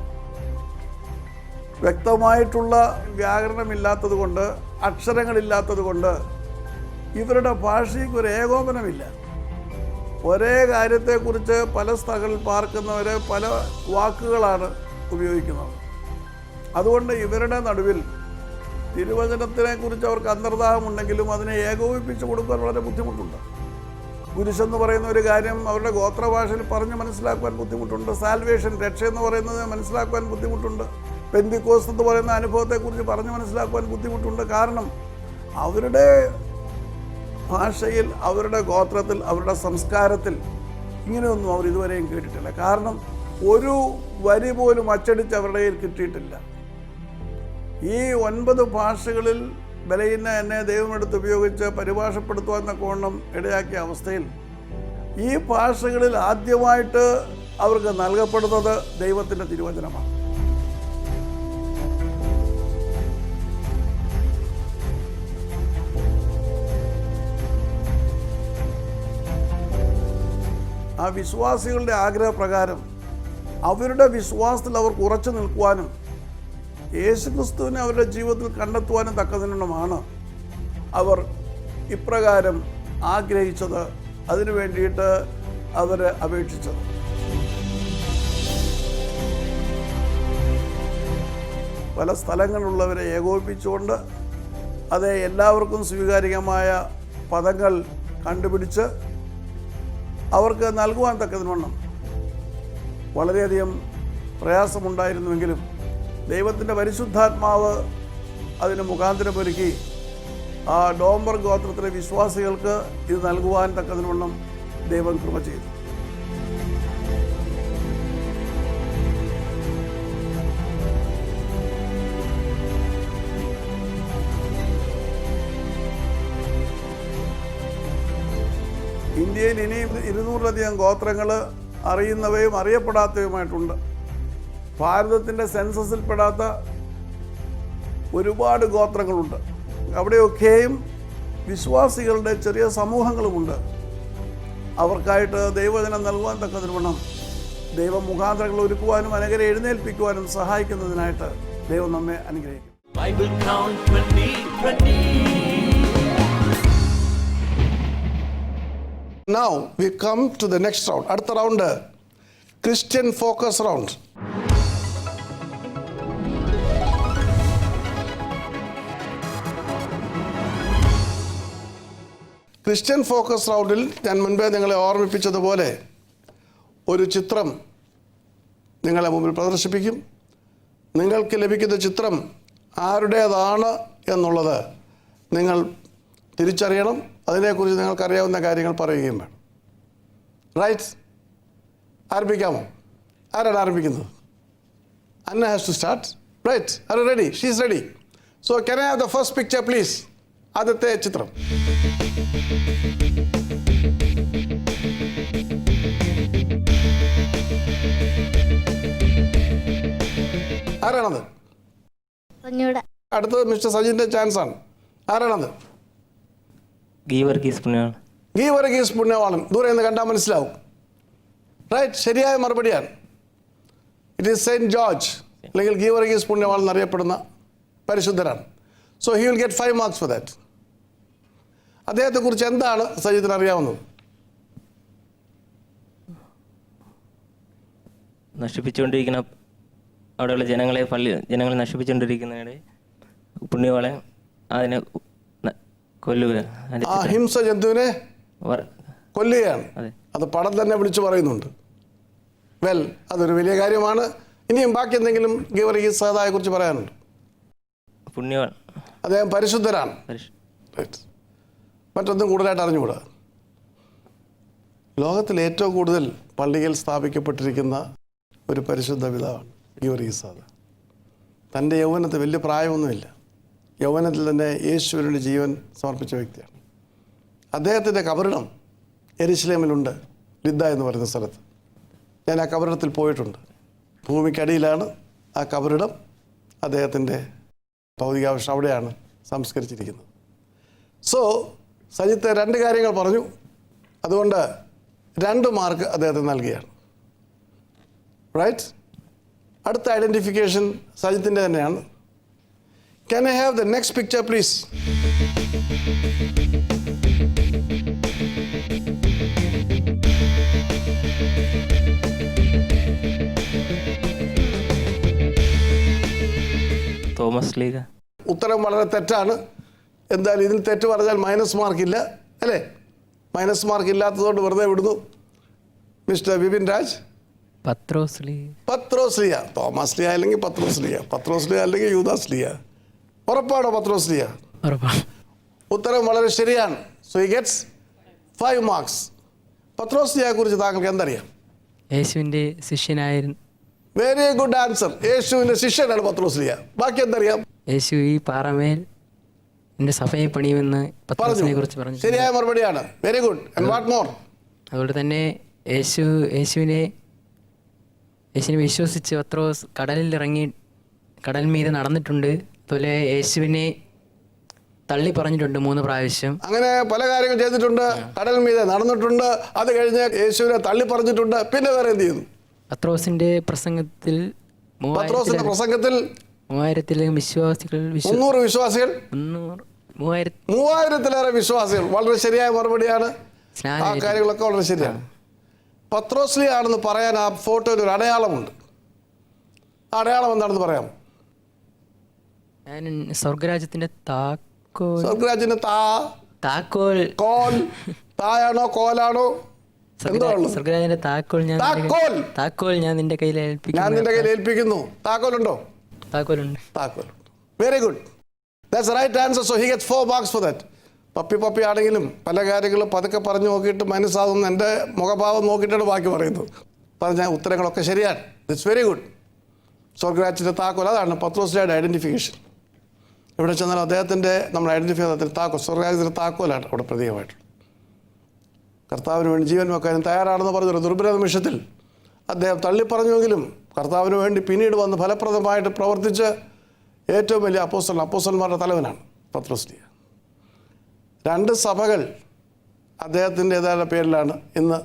Speaker 3: വ്യക്തമായിട്ടുള്ള വ്യാകരണമില്ലാത്തത് കൊണ്ട്, അക്ഷരങ്ങളില്ലാത്തത് കൊണ്ട് ഇവരുടെ ഭാഷയ്ക്ക് ഒരു ഏകോപനമില്ല. ഒരേ കാര്യത്തെക്കുറിച്ച് പല സ്ഥലങ്ങളിൽ പാർക്കുന്നവർ പല വാക്കുകളാണ് ഉപയോഗിക്കുന്നത്. അതുകൊണ്ട് ഇവരുടെ നടുവിൽ തിരുവചനത്തിനെക്കുറിച്ച് അവർക്ക് അന്തർദാഹമുണ്ടെങ്കിലും അതിനെ ഏകോപിപ്പിച്ച് കൊടുക്കാൻ വളരെ ബുദ്ധിമുട്ടുണ്ട്. കുരിശെന്ന് പറയുന്ന ഒരു കാര്യം അവരുടെ ഗോത്രഭാഷയിൽ പറഞ്ഞ് മനസ്സിലാക്കുവാൻ ബുദ്ധിമുട്ടുണ്ട്. സാൽവേഷൻ, രക്ഷയെന്ന് പറയുന്നത് മനസ്സിലാക്കുവാൻ ബുദ്ധിമുട്ടുണ്ട്. പെന്തിക്കോസ്ത് എന്ന് പറയുന്ന അനുഭവത്തെക്കുറിച്ച് പറഞ്ഞ് മനസ്സിലാക്കുവാൻ ബുദ്ധിമുട്ടുണ്ട്. കാരണം അവരുടെ ഭാഷയിൽ, അവരുടെ ഗോത്രത്തിൽ, അവരുടെ സംസ്കാരത്തിൽ ഇങ്ങനെയൊന്നും അവർ ഇതുവരെയും കേട്ടിട്ടില്ല. കാരണം ഒരു വരി പോലും അച്ചടിച്ച് അവരുടെ കയ്യിൽ കിട്ടിയിട്ടില്ല. ഈ 9 ഭാഷകളിൽ ബലഹീന എന്നെ ദൈവമെടുത്ത് ഉപയോഗിച്ച് പരിഭാഷപ്പെടുത്തുവാൻ തക്കവണ്ണം ഇടയാക്കിയ അവസ്ഥയിൽ ഈ ഭാഷകളിൽ ആദ്യമായിട്ട് അവർക്ക് നൽകപ്പെടുന്നത് ദൈവത്തിൻ്റെ തിരുവചനമാണ്. ആ വിശ്വാസികളുടെ ആഗ്രഹപ്രകാരം അവരുടെ വിശ്വാസത്തിൽ അവർക്ക് ഉറച്ചു നിൽക്കുവാനും യേശുക്രിസ്തുവിനെ അവരുടെ ജീവിതത്തിൽ കണ്ടെത്തുവാനും തക്കതിനുമാണ് അവർ ഇപ്രകാരം ആഗ്രഹിച്ചത്, അതിനു വേണ്ടിയിട്ട് അവർ അപേക്ഷിച്ചത്. പല സ്ഥലങ്ങളിലുള്ളവരെ ഏകോപിപ്പിച്ചുകൊണ്ട് അത് എല്ലാവർക്കും സ്വീകാര്യമായ പദങ്ങൾ കണ്ടുപിടിച്ച് അവർക്ക് നൽകുവാൻ തക്കതിനുവണ്ണം വളരെയധികം പ്രയാസമുണ്ടായിരുന്നുവെങ്കിലും ദൈവത്തിൻ്റെ പരിശുദ്ധാത്മാവ് അതിന് മുഖാന്തരമൊരുക്കി ആ ഡോംബർ ഗോത്രത്തിലെ വിശ്വാസികൾക്ക് ഇത് നൽകുവാൻ തക്കതിനുവണ്ണം ദൈവം കൃപ ചെയ്തു. ഇന്ത്യയിൽ ഇനിയും 200-ലധികം ഗോത്രങ്ങൾ അറിയുന്നവയും അറിയപ്പെടാത്തവയുമായിട്ടുണ്ട്. ഭാരതത്തിൻ്റെ സെൻസസിൽപ്പെടാത്ത ഒരുപാട് ഗോത്രങ്ങളുണ്ട്. അവിടെയൊക്കെയും വിശ്വാസികളുടെ ചെറിയ സമൂഹങ്ങളുമുണ്ട്. അവർക്കായിട്ട് ദൈവവചനം നൽകുവാൻ തക്കതിനുവണ്ണം ദൈവം മുഖാന്തരങ്ങൾ ഒരുക്കുവാനും അനേകരെ എഴുന്നേൽപ്പിക്കുവാനും സഹായിക്കുന്നതിനായിട്ട് ദൈവം നമ്മെ അനുഗ്രഹിക്കും.
Speaker 2: Bible Count 2020.
Speaker 3: Now we come to the next round. അടുത്ത round Christian focus round. Christian focus റൗണ്ടിൽ ഞാൻ മുൻപേ നിങ്ങളെ ഓർമ്മിപ്പിച്ചതുപോലെ ഒരു ചിത്രം നിങ്ങളെ മുമ്പിൽ പ്രദർശിപ്പിക്കും. നിങ്ങൾക്ക് ലഭിക്കുന്ന ചിത്രം ആരുടേതാണ് എന്നുള്ളത് നിങ്ങൾ തിരിച്ചറിയണം. അതിനെക്കുറിച്ച് നിങ്ങൾക്കറിയാവുന്ന കാര്യങ്ങൾ പറയുകയും വേണം. റൈറ്റ്? ആരംഭിക്കാമോ? ആരാണ് ആരംഭിക്കുന്നത്? Anna has to start. Right? Are you ready? She is ready. So can I have the first picture please? ആദ്യത്തെ ചിത്രം. ആരാണത്? അടുത്തത് മിസ്റ്റർ സജിന്റെ ചാൻസ് ആണ്. ആരാണത്?
Speaker 6: ഗീവർഗീസ് പുണ്യവാളൻ.
Speaker 3: ഗീവർഗീസ് പുണ്യവാളൻ. ദൂരെ നിന്ന് കണ്ടാൽ മനസ്സിലാവും. റൈറ്റ്? ശരിയായ മറുപടിയാണ്. ഇറ്റ് ഈസ് സെയിൻറ്റ് ജോർജ് അല്ലെങ്കിൽ ഗീവർഗീസ് പുണ്യവാളൻ എന്നറിയപ്പെടുന്ന പരിശുദ്ധരാണ്. So he will get 5 marks for that. അദ്ദേഹത്തെക്കുറിച്ച് എന്താണ് സജിത്തിന് അറിയാവുന്നത്?
Speaker 6: നശിപ്പിച്ചുകൊണ്ടിരിക്കുന്ന അവിടെയുള്ള ജനങ്ങളെ നശിപ്പിച്ചുകൊണ്ടിരിക്കുന്നതിനിടെ പുണ്യവാളൻ അതിനെ കൊല്ലുക,
Speaker 3: ആ ഹിംസ ജന്തുവിനെ കൊല്ലുകയാണ്. അത് പടം തന്നെ വിളിച്ചു പറയുന്നുണ്ട്. വെൽ, അതൊരു വലിയ കാര്യമാണ്. ഇനിയും ബാക്കി എന്തെങ്കിലും ഗീവർഗീസ് സഹദായെ കുറിച്ച് പറയാനുണ്ട്?
Speaker 6: പുണ്യവാളൻ
Speaker 3: അദ്ദേഹം പരിശുദ്ധരാണ്. മറ്റൊന്നും കൂടുതലായിട്ട് അറിഞ്ഞുകൂടാ. ലോകത്തിൽ ഏറ്റവും കൂടുതൽ പള്ളികൾ സ്ഥാപിക്കപ്പെട്ടിരിക്കുന്ന ഒരു പരിശുദ്ധ പിതാവാണ് ഗീവർഗീസ് സഹദ. തൻ്റെ യൗവനത്തിൽ വലിയ പ്രായമൊന്നുമില്ല. യൗവനത്തിൽ തന്നെ യേശുവിനുവേണ്ടി ജീവൻ സമർപ്പിച്ച വ്യക്തിയാണ്. അദ്ദേഹത്തിൻ്റെ കബറിടം യെരുശലേമിലുണ്ട്, ലിദ്ദ എന്ന് പറയുന്ന സ്ഥലത്ത്. ഞാൻ ആ കബറിടത്തിൽ പോയിട്ടുണ്ട്. ഭൂമിക്കടിയിലാണ് ആ കബറിടം. അദ്ദേഹത്തിൻ്റെ ഭൗതികാവശം അവിടെയാണ് സംസ്കരിച്ചിരിക്കുന്നത്. സോ സജിത്ത് 2 കാര്യങ്ങൾ പറഞ്ഞു. അതുകൊണ്ട് 2 മാർക്ക് അദ്ദേഹത്തിന് നൽകുകയാണ്. റൈറ്റ്? അടുത്ത ഐഡൻറ്റിഫിക്കേഷൻ സജിത്തിൻ്റെ തന്നെയാണ്. Can I have the next picture, please?
Speaker 6: Thomas ലീഗ.
Speaker 3: ഉത്തരം വളരെ തെറ്റാണ്. എന്തായാലും ഇതിൽ തെറ്റ് പറഞ്ഞാൽ മൈനസ് മാർക്കില്ല, അല്ലേ? മൈനസ് മാർക്ക് ഇല്ലാത്തതുകൊണ്ട് വെറുതെ വിടുന്നു. മിസ്റ്റർ വിപിൻ രാജ്.
Speaker 4: പത്രോസ് ലീഗ.
Speaker 3: പത്രോസ് ലീഗ. തോമസ് ലീഗ അല്ലെങ്കിൽ പത്രോസ് ലീഗ. പത്രോസ് ലീഗ അല്ലെങ്കിൽ യൂദാസ് ലീഗ. ഉറപ്പാണോ പത്രോസ് ലീഗ? ഉത്തരം വളരെ ശരിയാണ്. So he gets 5 marks. പത്രോസ് ലീഗയെ കുറിച്ച് താങ്കൾക്ക് എന്തറിയാം?
Speaker 4: യേശുവിൻ്റെ ശിഷ്യനായിരുന്നു.
Speaker 3: Very good answer. യേശുവിൻ്റെ ശിഷ്യനാണ് പത്രോസ് ലീഗ. ബാക്കി എന്തറിയാം?
Speaker 4: യേശു ഈ പാറമേൽ എൻ്റെ സഭയെ പണിയുമെന്ന് പത്രോസിനെ കുറിച്ച് പറഞ്ഞു.
Speaker 3: ശരിയായ മറുപടിയാണ്. Very good. And what more?
Speaker 4: അതുകൊണ്ട് തന്നെ യേശുവിനെ വിശ്വസിച്ച് പത്രോസ് കടലിൽ ഇറങ്ങി കടൽ മീതെ നടന്നിട്ടുണ്ട്. അതുപോലെ യേശുവിനെ തള്ളി പറഞ്ഞിട്ടുണ്ട് 3 പ്രാവശ്യം.
Speaker 3: അങ്ങനെ പല കാര്യങ്ങൾ ചെയ്തിട്ടുണ്ട്. കടൽ മീതെ നടന്നിട്ടുണ്ട്. അത് കഴിഞ്ഞ് യേശുവിനെ തള്ളി പറഞ്ഞിട്ടുണ്ട്. പിന്നെ വേറെ എന്ത് ചെയ്തു?
Speaker 4: പത്രോസിന്റെ പ്രസംഗത്തിൽ 3000 വിശ്വാസികൾ
Speaker 3: 300 വിശ്വാസികൾ 3000-ലേറെ വിശ്വാസികൾ. വളരെ ശരിയായ മറുപടിയാണ്. ആ കാര്യങ്ങളൊക്കെ വളരെ ശരിയാണ്. പത്രോസ്ലിയാണെന്ന് പറയാൻ ആ ഫോട്ടോയിൽ ഒരു അടയാളമുണ്ട്. ആ അടയാളം എന്താണെന്ന് പറയാം?
Speaker 4: ഞാൻ സ്വർഗരാജ്യത്തിന്റെ താക്കോൽ
Speaker 3: തായാണോ കോലാണോ എന്താ ഉള്ളത്?
Speaker 4: സ്വർഗരാജ്യത്തിന്റെ താക്കോൽ ഞാൻ നിന്റെ കയ്യിൽ
Speaker 3: ഞാൻ നിന്റെ കയ്യിൽ ഏൽപ്പിക്കുന്നു. താക്കോലുണ്ടോ?
Speaker 4: താക്കോലുണ്ട്.
Speaker 3: താക്കോലുണ്ട്. Very good. That's right answer. So he gets 4 marks for that. പപ്പി ആണെങ്കിലും പല കാര്യങ്ങളും പതുക്കെ പറഞ്ഞു നോക്കിയിട്ട് മനസ്സാകുന്ന എൻ്റെ മുഖഭാവം നോക്കിയിട്ടാണ് ബാക്കി പറയുന്നത്. പറഞ്ഞ ഉത്തരങ്ങളൊക്കെ ശരിയാണ്. It's very good. സ്വർഗരാജ്യത്തിൻ്റെ താക്കോൽ, അതാണ് പത്രോസ്ലിയുടെ ഐഡൻറ്റിഫിക്കേഷൻ. ഇവിടെ ചെന്നാൽ അദ്ദേഹത്തിൻ്റെ നമ്മൾ ഐഡൻറ്റിഫൈ ചെയ്ത താക്കോൽ, സ്വർഗരാജ്യത്തിൻ്റെ താക്കോലാണ് അവിടെ പ്രതീകമായിട്ടുള്ളത്. കർത്താവിന് വേണ്ടി ജീവൻ വെക്കാനും തയ്യാറാണെന്ന് പറഞ്ഞൊരു ദുർബല നിമിഷത്തിൽ അദ്ദേഹം തള്ളിപ്പറഞ്ഞുവെങ്കിലും കർത്താവിന് വേണ്ടി പിന്നീട് വന്ന് ഫലപ്രദമായിട്ട് പ്രവർത്തിച്ച് ഏറ്റവും വലിയ അപ്പോസ്തലന്മാരുടെ തലവനാണ് പത്രോസ്ലിയ. 2 സഭകൾ അദ്ദേഹത്തിൻ്റെതായ പേരിലാണ് ഇന്ന്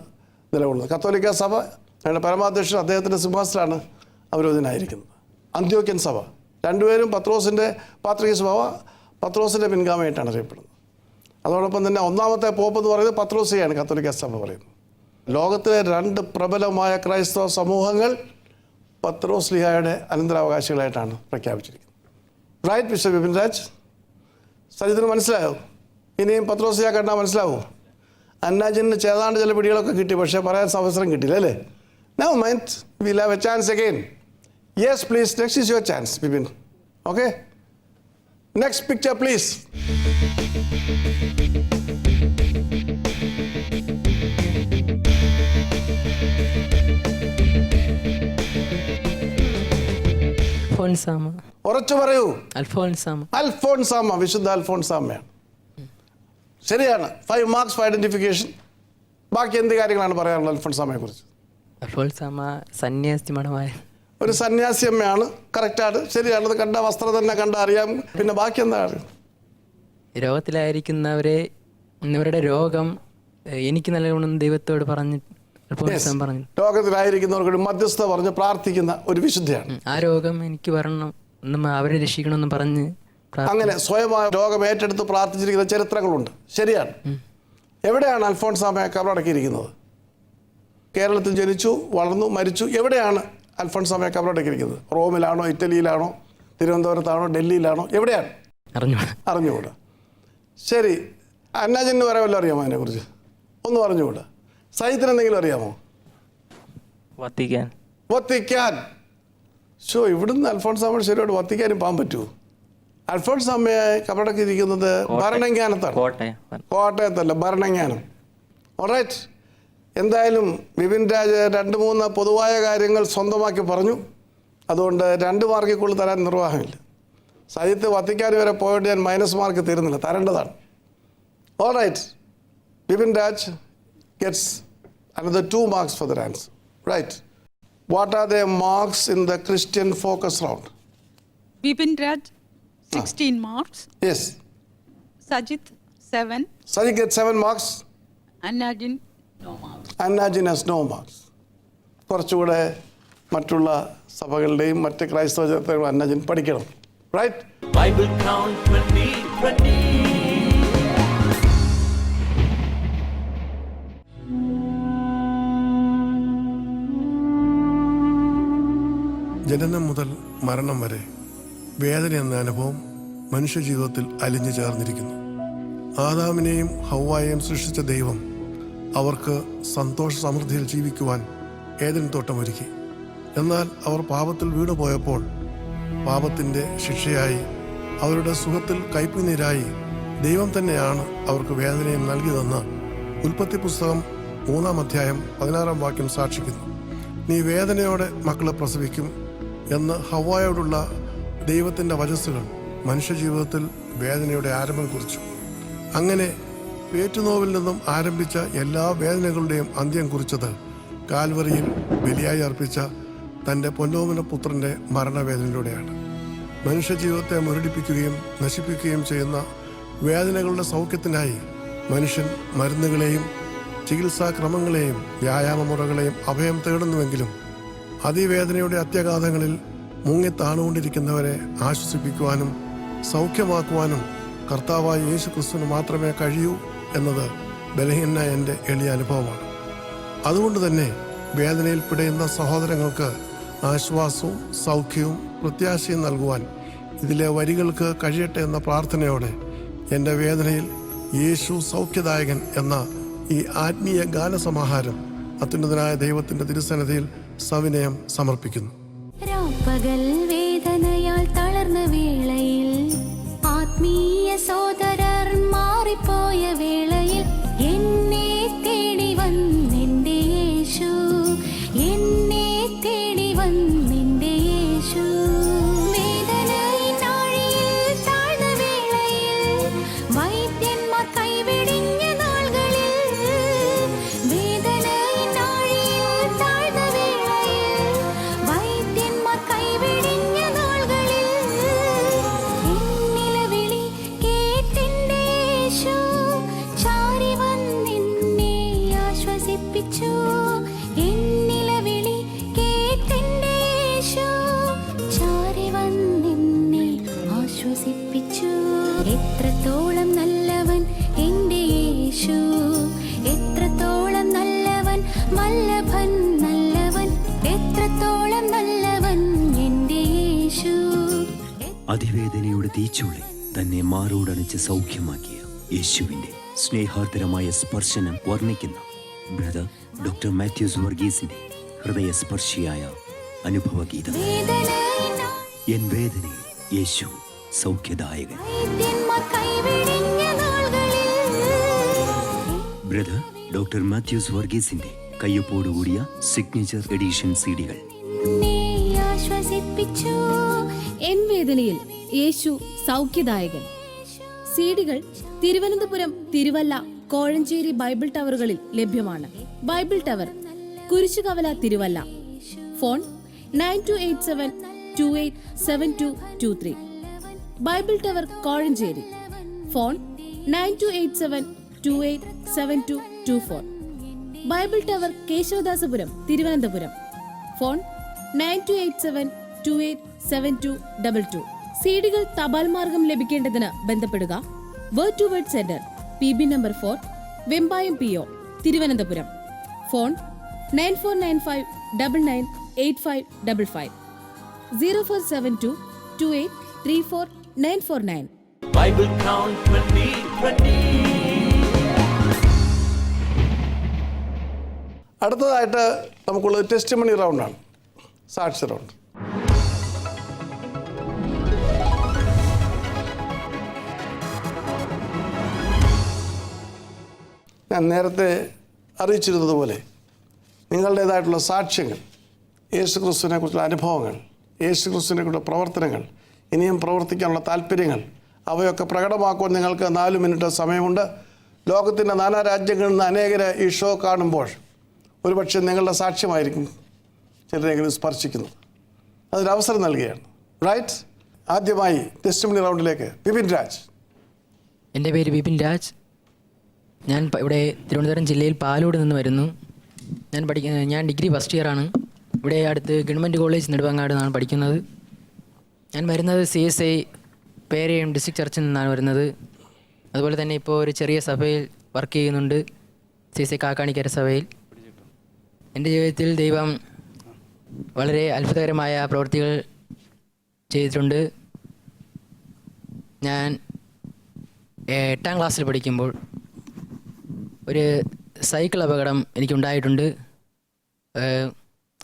Speaker 3: നിലകൊള്ളുന്നത്. കത്തോലിക്ക സഭ, ഞങ്ങളുടെ പരമാധ്യക്ഷൻ അദ്ദേഹത്തിൻ്റെ സിംഹാസനമാണ് അവരോധനായിരിക്കുന്നത്. അന്ത്യോക്യൻ സഭ, രണ്ടുപേരും പത്രോസിൻ്റെ പാത്രിക സഭ പത്രോസിൻ്റെ പിൻഗാമിയായിട്ടാണ് അറിയപ്പെടുന്നത്. അതോടൊപ്പം തന്നെ ഒന്നാമത്തെ പോപ്പ് എന്ന് പറയുന്നത് പത്രോസിയാണ് കത്തോലിക്ക സഭ പറയുന്നത്. ലോകത്തിലെ 2 പ്രബലമായ ക്രൈസ്തവ സമൂഹങ്ങൾ പത്രോസ്ലിഹായുടെ അനന്തരാവകാശികളായിട്ടാണ് പ്രഖ്യാപിച്ചിരിക്കുന്നത്. Right mister Vipin Raj? സജിത്തിന് മനസ്സിലായോ? ഇനിയും പത്രോസ്ലിഹ കണ്ടാൽ മനസ്സിലാവോ? അന്നാജിന് ചേതാണ്ട് ചില പിടികളൊക്കെ കിട്ടി, പക്ഷേ പറയാൻ അവസരം കിട്ടിയില്ല അല്ലേ? Never mind, we'll have a chance again. Yes, please, next is your chance, Vipin. Okay? Next picture, please.
Speaker 4: Alphonsamma.
Speaker 3: ഉറച്ചു പറയൂ.
Speaker 4: അൽഫോൻസാമ,
Speaker 3: വിശുദ്ധ അൽഫോൻസാമയാണ്. ശരിയാണ്. 5 marks for identification. ബാക്കി എന്ത് കാര്യങ്ങളാണ് പറയാനുള്ളത് അൽഫോൻസാമയെ കുറിച്ച്?
Speaker 4: അൽഫോൻസാമ സന്യാസി മഠമായ
Speaker 3: ഒരു സന്യാസിയമ്മയാണ്. കറക്റ്റാണ്, ശരിയാണത്. കണ്ട വസ്ത്രം തന്നെ കണ്ട അറിയാം. പിന്നെ ബാക്കി എന്താണ്?
Speaker 4: രോഗത്തിലായിരിക്കുന്നവരെ ഇവരുടെ രോഗം എനിക്ക് നൽകണമെന്ന് ദൈവത്തോട് പറഞ്ഞു പറഞ്ഞു.
Speaker 3: രോഗത്തിലായിരിക്കുന്നവർക്ക് മധ്യസ്ഥ പറഞ്ഞ് പ്രാർത്ഥിക്കുന്ന ഒരു വിശുദ്ധയാണ്.
Speaker 4: ആ രോഗം എനിക്ക് വരണം എന്നും അവരെ രക്ഷിക്കണമെന്ന് പറഞ്ഞ്
Speaker 3: അങ്ങനെ സ്വയമായ രോഗം ഏറ്റെടുത്ത് പ്രാർത്ഥിച്ചിരിക്കുന്ന ചരിത്രങ്ങളുണ്ട്. ശരിയാണ്. എവിടെയാണ് അൽഫോൻസാമയെ കബറടക്കിയിരിക്കുന്നത്? കേരളത്തിൽ ജനിച്ചു, വളർന്നു, മരിച്ചു. എവിടെയാണ് അൽഫോൻസാമയെ കബറടക്കിയിരിക്കുന്നത്? റോമിലാണോ, ഇറ്റലിയിലാണോ, തിരുവനന്തപുരത്താണോ, ഡൽഹിയിലാണോ? എവിടെയാണ്? അറിഞ്ഞുകൂടാ. ശരി. അന്നാജിന് പറയാമല്ലോ, അറിയാമോ അതിനെക്കുറിച്ച്? ഒന്നും അറിഞ്ഞുകൂടാ. സഹിത്തിന് എന്തെങ്കിലും അറിയാമോ? വത്തിക്കാൻ. ഇവിടുന്ന് അൽഫോൻസാമയുടെ ശരിയോട് വത്തിക്കാനും പോകാൻ പറ്റുമോ? അൽഫോൻസാമയെ കബറടക്കിയിരിക്കുന്നത് ഭരണങ്ങാനത്താണ്, കോട്ടയത്തല്ല, ഭരണങ്ങാനം. ഓൾറൈറ്റ്. എന്തായാലും വിപിൻ രാജ് 2-3 പൊതുവായ കാര്യങ്ങൾ സ്വന്തമാക്കി പറഞ്ഞു. അതുകൊണ്ട് 2 മാർക്കിൽ കൂടുതൽ തരാൻ നിർവാഹമില്ല. സഹിത്ത് വത്തിക്കാൻ വരെ പോയിട്ട് ഞാൻ -, മാർക്ക് തരുന്നില്ല, തരേണ്ടതാണ്. Alright. Vipin Raj gets another 2 marks for the answer. Right. What are the marks in the Christian focus round?
Speaker 7: Vipin Raj, 16 marks.
Speaker 3: Yes.
Speaker 7: Sajith, 7.
Speaker 3: Sajith gets 7 marks.
Speaker 7: Annajin, no marks.
Speaker 3: Annajin has no marks. കുറച്ചുകൂടെ മറ്റുള്ള സഭകളുടെയും മറ്റ് ക്രൈസ്തവ ചരിത്രങ്ങളും അന്നജിൻ പഠിക്കണം. Right?
Speaker 2: Bible Crown 2020.
Speaker 3: ജനനം മുതൽ മരണം വരെ വേദന എന്ന അനുഭവം മനുഷ്യജീവിതത്തിൽ അലിഞ്ഞു ചേർന്നിരിക്കുന്നു. ആദാമിനെയും ഹവ്വായെയും സൃഷ്ടിച്ച ദൈവം അവർക്ക് സന്തോഷ സമൃദ്ധിയിൽ ജീവിക്കുവാൻ ഏദൻ തോട്ടമൊരുക്കി. എന്നാൽ അവർ പാപത്തിൽ വീണുപോയപ്പോൾ പാപത്തിൻ്റെ ശിക്ഷയായി, അവരുടെ സുഖത്തിൽ കയ്പുനീരായി ദൈവം തന്നെയാണ് അവർക്ക് വേദനയും നൽകിയതെന്ന് ഉൽപ്പത്തി പുസ്തകം 3-ാം അധ്യായം 16-ാം വാക്യം സാക്ഷിക്കുന്നു. നീ വേദനയോടെ മക്കളെ പ്രസവിക്കും എന്ന് ഹവ്വായോടുള്ള ദൈവത്തിൻ്റെ വചസ്സുകൾ മനുഷ്യജീവിതത്തിൽ വേദനയുടെ ആരംഭം കുറിച്ചു. അങ്ങനെ പേറ്റുനോവിൽ നിന്നും ആരംഭിച്ച എല്ലാ വേദനകളുടെയും അന്ത്യം കുറിച്ചത് കാൽവറിയിൽ ബലിയായി അർപ്പിച്ച തൻ്റെ പൊന്നോമന പുത്രൻ്റെ മരണവേദനയിലൂടെയാണ്. മനുഷ്യജീവിതത്തെ മുരടിപ്പിക്കുകയും നശിപ്പിക്കുകയും ചെയ്യുന്ന വേദനകളുടെ സൗഖ്യത്തിനായി മനുഷ്യൻ മരുന്നുകളെയും ചികിത്സാക്രമങ്ങളെയും വ്യായാമമുറകളെയും അഭയം തേടുന്നുവെങ്കിലും അതിവേദനയുടെ അത്യഘാതങ്ങളിൽ മുങ്ങിത്താണുകൊണ്ടിരിക്കുന്നവരെ ആശ്വസിപ്പിക്കുവാനും സൗഖ്യമാക്കുവാനും കർത്താവായ യേശു ക്രിസ്തുവിന് മാത്രമേ കഴിയൂ എന്നത് ബലഹീന എൻ്റെ എളിയ അനുഭവമാണ്. അതുകൊണ്ട് തന്നെ വേദനയിൽ പിടയുന്ന സഹോദരങ്ങൾക്ക് ആശ്വാസവും സൗഖ്യവും പ്രത്യാശയും നൽകുവാൻ ഇതിലെ വരികൾക്ക് കഴിയട്ടെ എന്ന പ്രാർത്ഥനയോടെ എൻ്റെ വേദനയിൽ യേശു സൗഖ്യദായകൻ എന്ന ഈ ആത്മീയ ഗാനസമാഹാരം അത്യുന്നതനായ ദൈവത്തിൻ്റെ തിരുസന്നിധിയിൽ സവിനയം സമർപ്പിക്കുന്നു.
Speaker 10: പകൽ വേദനയാൽ തളർന്ന വേളയിൽ, ആത്മീയ സോദരർ മാറിപ്പോയ വേളയിൽ, എന്നെ തേടി വന്നെന്റെ യേശു, എന്നെ തേടി വന്നെന്റെ യേശു. വേദനയിൻ ആഴിയിൽ താഴ്ന്ന വേളയിൽ, വൈദ്യന്മാർ കൈവെടിഞ്ഞ നാളുകളിൽ, വേദനയിൻ ആഴിയിൽ താഴ്ന്ന വേളയിൽ, വൈദ്യന്മാർ കൈവെടിഞ്ഞ നാളുകളിൽ, എന്നിലവിളി കേട്ടെന്റെ യേശു ചാരി വന്നെന്നെ ആശ്വസിപ്പിച്ചു. എന്നിലവിളി കേട്ടെന്റെ യേശു ചാരി വന്നെന്നെ ആശ്വസിപ്പിച്ചു. എത്രത്തോളം നല്ലവൻ എന്റെ യേശു, എത്രത്തോളം നല്ലവൻ, വല്ലഭൻ നല്ലവൻ, എത്രത്തോളം നല്ലവൻ എന്റെ യേശു.
Speaker 11: അതിവേദനയുടെ തീച്ചുളി തന്നെ മാറോടണിച്ച് സൗഖ്യമാക്കിയ യേശുവിന്റെ സ്നേഹാർദ്രമായ സ്പർശനം വർണ്ണിക്കുന്ന ബ്രദർ ഡോക്ടർ മാത്യൂസ് വർഗീസിന്റെ ഹൃദയസ്പർശിയായ അനുഭവഗീതം. എൻ വേദനയിൽ യേശു സൗഖ്യദായകൻ.
Speaker 10: വൈദ്യന്മാർ കൈവെടിഞ്ഞ നാളുകളിൽ,
Speaker 11: ബ്രദർ ഡോക്ടർ മാത്യൂസ് വർഗീസിന്റെ കയ്യൊപ്പോടുകൂടിയ സിഗ്നേച്ചർ എഡിഷൻ സിഡികൾ.
Speaker 10: എന്നെ ആശ്വസിപ്പിച്ചു.
Speaker 1: എൻ വേദനയിൽ യേശു സൗഖ്യദായകൻ. സീഡികൾ തിരുവനന്തപുരം, തിരുവല്ല, കോഴഞ്ചേരി ബൈബിൾ ടവറുകളിൽ ലഭ്യമാണ്. Bible tower, Kurishukavala, Thiruvalla. Phone 9287287223. Bible tower, Kozhencherry. Phone 9287287224. Bible tower, Kesavadasapuram, Thiruvananthapuram. Phone 9287287222. സീഡികൾ തപാൽ മാർഗം ലഭിക്കേണ്ടതിന് ബന്ധപ്പെടുക. Word to word centre, PB number 4, Vembayam PO, Thiruvananthapuram. Phone 9495998555 047228344949.
Speaker 2: Bible Count 2020.
Speaker 3: അടുത്തതായിട്ട് നമുക്കുള്ളത് ടെസ്റ്റിമണി റൗണ്ടാണ്, സാക്ഷി റൗണ്ട്. ഞാൻ നേരത്തെ അറിയിച്ചിരുന്നതുപോലെ നിങ്ങളുടേതായിട്ടുള്ള സാക്ഷ്യങ്ങൾ, യേശുക്രിസ്തുവിനെ കുറിച്ചുള്ള അനുഭവങ്ങൾ, യേശുക്രിസ്തുവിനെ കുറിച്ചുള്ള പ്രവർത്തനങ്ങൾ, ഇനിയും പ്രവർത്തിക്കാനുള്ള താല്പര്യങ്ങൾ, അവയൊക്കെ പ്രകടമാക്കുവാൻ നിങ്ങൾക്ക് 4 മിനിറ്റ് സമയമുണ്ട്. ലോകത്തിൻ്റെ നാനാ രാജ്യങ്ങളിൽ നിന്ന് അനേകരെ ഈ ഷോ കാണുമ്പോൾ ഒരുപക്ഷെ നിങ്ങളുടെ സാക്ഷ്യമായിരിക്കും ചിലരെങ്കിലും സ്പർശിക്കുന്നത്. അതിനവസരം നൽകുകയാണ്. റൈറ്റ്, ആദ്യമായി ടെസ്റ്റിമണി റൗണ്ടിലേക്ക് ബിപിൻ രാജ്.
Speaker 4: എൻ്റെ പേര് ബിപിൻ രാജ്. ഞാൻ ഇവിടെ തിരുവനന്തപുരം ജില്ലയിൽ പാലോട് നിന്ന് വരുന്നു. ഞാൻ ഡിഗ്രി ഫസ്റ്റ് ഇയറാണ്. ഇവിടെ അടുത്ത് ഗവൺമെൻറ് കോളേജ് നെടുവങ്ങാട് നിന്നാണ് പഠിക്കുന്നത്. ഞാൻ വരുന്നത് CSI പേരയം ഡിസ്ട്രിക്ട് ചർച്ചിൽ നിന്നാണ് വരുന്നത്. അതുപോലെ തന്നെ ഇപ്പോൾ ഒരു ചെറിയ സഭയിൽ വർക്ക് ചെയ്യുന്നുണ്ട്, CSI കാക്കാണിക്കര സഭയിൽ. എൻ്റെ ജീവിതത്തിൽ ദൈവം വളരെ അത്ഭുതകരമായ പ്രവൃത്തികൾ ചെയ്തിട്ടുണ്ട്. ഞാൻ 8ാം ക്ലാസ്സിൽ പഠിക്കുമ്പോൾ ഒരു സൈക്കിൾ അപകടം എനിക്കുണ്ടായിട്ടുണ്ട്.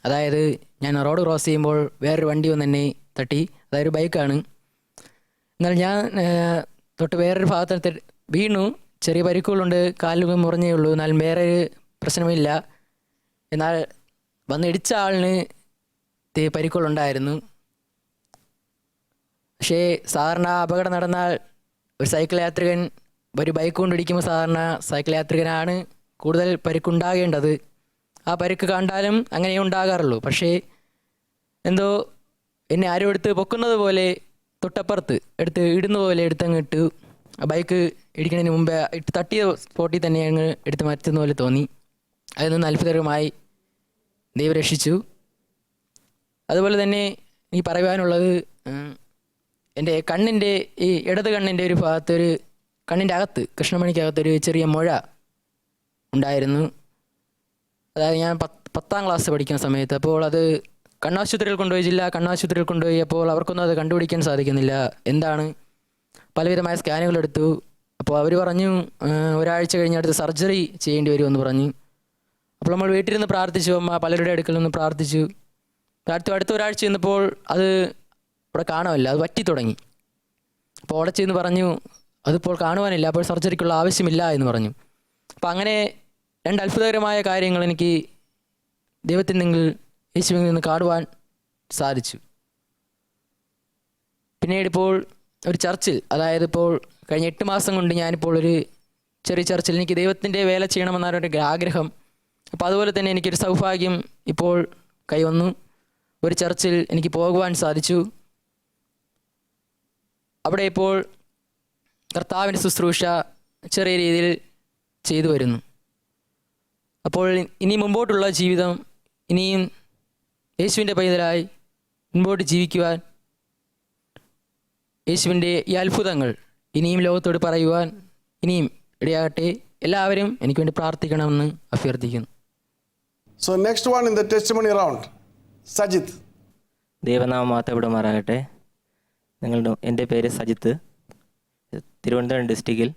Speaker 4: അതായത് ഞാൻ റോഡ് ക്രോസ് ചെയ്യുമ്പോൾ വേറൊരു വണ്ടി വന്ന് എന്നെ തട്ടി. അതായത് ബൈക്കാണ്. എന്നാൽ ഞാൻ തൊട്ട് വേറൊരു ഭാഗത്ത് വീണു. ചെറിയ പരിക്കുകളുണ്ട്, കാലിൽ മുറിഞ്ഞേ ഉള്ളൂ. എന്നാൽ വേറെ പ്രശ്നമില്ല. എന്നാൽ വന്നിടിച്ച ആളിന് പരിക്കുകളുണ്ടായിരുന്നു. പക്ഷേ സാധാരണ അപകടം നടന്നാൽ ഒരു സൈക്കിൾ യാത്രികൻ ഒരു ബൈക്ക് കൊണ്ടിടിക്കുമ്പോൾ സാധാരണ സൈക്കിൾ യാത്രികനാണ് കൂടുതൽ പരിക്കുണ്ടാകേണ്ടത്. ആ പരിക്ക് കണ്ടാലും അങ്ങനെ ഉണ്ടാകാറുള്ളൂ. പക്ഷേ എന്തോ എന്നെ ആരും എടുത്ത് പൊക്കുന്നത് പോലെ തൊട്ടപ്പുറത്ത് എടുത്ത് ഇടുന്ന പോലെ എടുത്തങ്ങ് ഇട്ടു. ആ ബൈക്ക് ഇടിക്കുന്നതിന് മുമ്പേ ഇട്ട് തട്ടിയ സ്പോട്ടിൽ തന്നെ അങ്ങ് എടുത്ത് മാറ്റുന്ന പോലെ തോന്നി. അതിൽ നിന്ന് അത്ഭുതകരമായി ദൈവം രക്ഷിച്ചു. അതുപോലെ തന്നെ എനിക്ക് പറയുവാനുള്ളത്, എൻ്റെ കണ്ണിൻ്റെ ഈ ഇടത് കണ്ണിൻ്റെ ഒരു ഭാഗത്തൊരു കണ്ണിൻ്റെ അകത്ത് കൃഷ്ണമണിക്കകത്തൊരു ചെറിയ മുഴ ഉണ്ടായിരുന്നു. അതായത് ഞാൻ 10ാം ക്ലാസ് പഠിക്കുന്ന സമയത്ത്. അപ്പോൾ അത് കണ്ണാശുപത്രിയിൽ കൊണ്ടുപോയി, ജില്ലാ കണ്ണാശുപത്രിയിൽ കൊണ്ടുപോയി. അപ്പോൾ അവർക്കൊന്നും അത് കണ്ടുപിടിക്കാൻ സാധിക്കുന്നില്ല എന്താണ്. പലവിധമായ സ്കാനുകൾ എടുത്തു. അപ്പോൾ അവർ പറഞ്ഞു ഒരാഴ്ച കഴിഞ്ഞ് അടുത്ത് സർജറി ചെയ്യേണ്ടി വരുമെന്ന് പറഞ്ഞു. അപ്പോൾ നമ്മൾ വീട്ടിലിരുന്ന് പ്രാർത്ഥിച്ചു, അമ്മ പലരുടെ അടുക്കൽ നിന്ന് പ്രാർത്ഥിച്ചു. അടുത്ത ഒരാഴ്ച ചെന്നപ്പോൾ അത് അവിടെ കാണുമല്ല, അത് വറ്റി തുടങ്ങി. അപ്പോൾ അവിടെ ചെന്ന് പറഞ്ഞു അതിപ്പോൾ കാണുവാനില്ല, അപ്പോൾ സർജറിക്കുള്ള ആവശ്യമില്ല എന്ന് പറഞ്ഞു. അപ്പോൾ അങ്ങനെ 2 അത്ഭുതകരമായ കാര്യങ്ങൾ എനിക്ക് ദൈവത്തിൽ നിങ്ങൾ യേശുവിൽ നിന്ന് കാണുവാൻ സാധിച്ചു. പിന്നീട് ഇപ്പോൾ ഒരു ചർച്ചിൽ, അതായത് ഇപ്പോൾ കഴിഞ്ഞ 8 മാസം കൊണ്ട് ഞാനിപ്പോൾ ഒരു ചെറിയ ചർച്ചിൽ എനിക്ക് ദൈവത്തിൻ്റെ വേല ചെയ്യണമെന്നാണ് ഒരു ആഗ്രഹം. അപ്പോൾ അതുപോലെ തന്നെ എനിക്കൊരു സൗഭാഗ്യം ഇപ്പോൾ കൈവന്നു. ഒരു ചർച്ചിൽ എനിക്ക് പോകുവാൻ സാധിച്ചു. അവിടെ ഇപ്പോൾ കർത്താവിൻ്റെ ശുശ്രൂഷ ചെറിയ രീതിയിൽ ചെയ്തു വരുന്നു. അപ്പോൾ ഇനി മുമ്പോട്ടുള്ള ജീവിതം ഇനിയും യേശുവിൻ്റെ പൈതലായി മുമ്പോട്ട് ജീവിക്കുവാൻ, യേശുവിൻ്റെ ഈ അത്ഭുതങ്ങൾ ഇനിയും ലോകത്തോട് പറയുവാൻ ഇനിയും ഇടയാകട്ടെ. എല്ലാവരും എനിക്ക് വേണ്ടി പ്രാർത്ഥിക്കണമെന്ന് അഭ്യർത്ഥിക്കുന്നു.
Speaker 3: So next one in the testimony round, Sajith.
Speaker 6: ദൈവനാമം മാറ്റപ്പെടുമാറാകട്ടെ. എൻ്റെ പേര് സജിത്ത്. തിരുവനന്തപുരം ഡിസ്ട്രിക്റ്റിൽ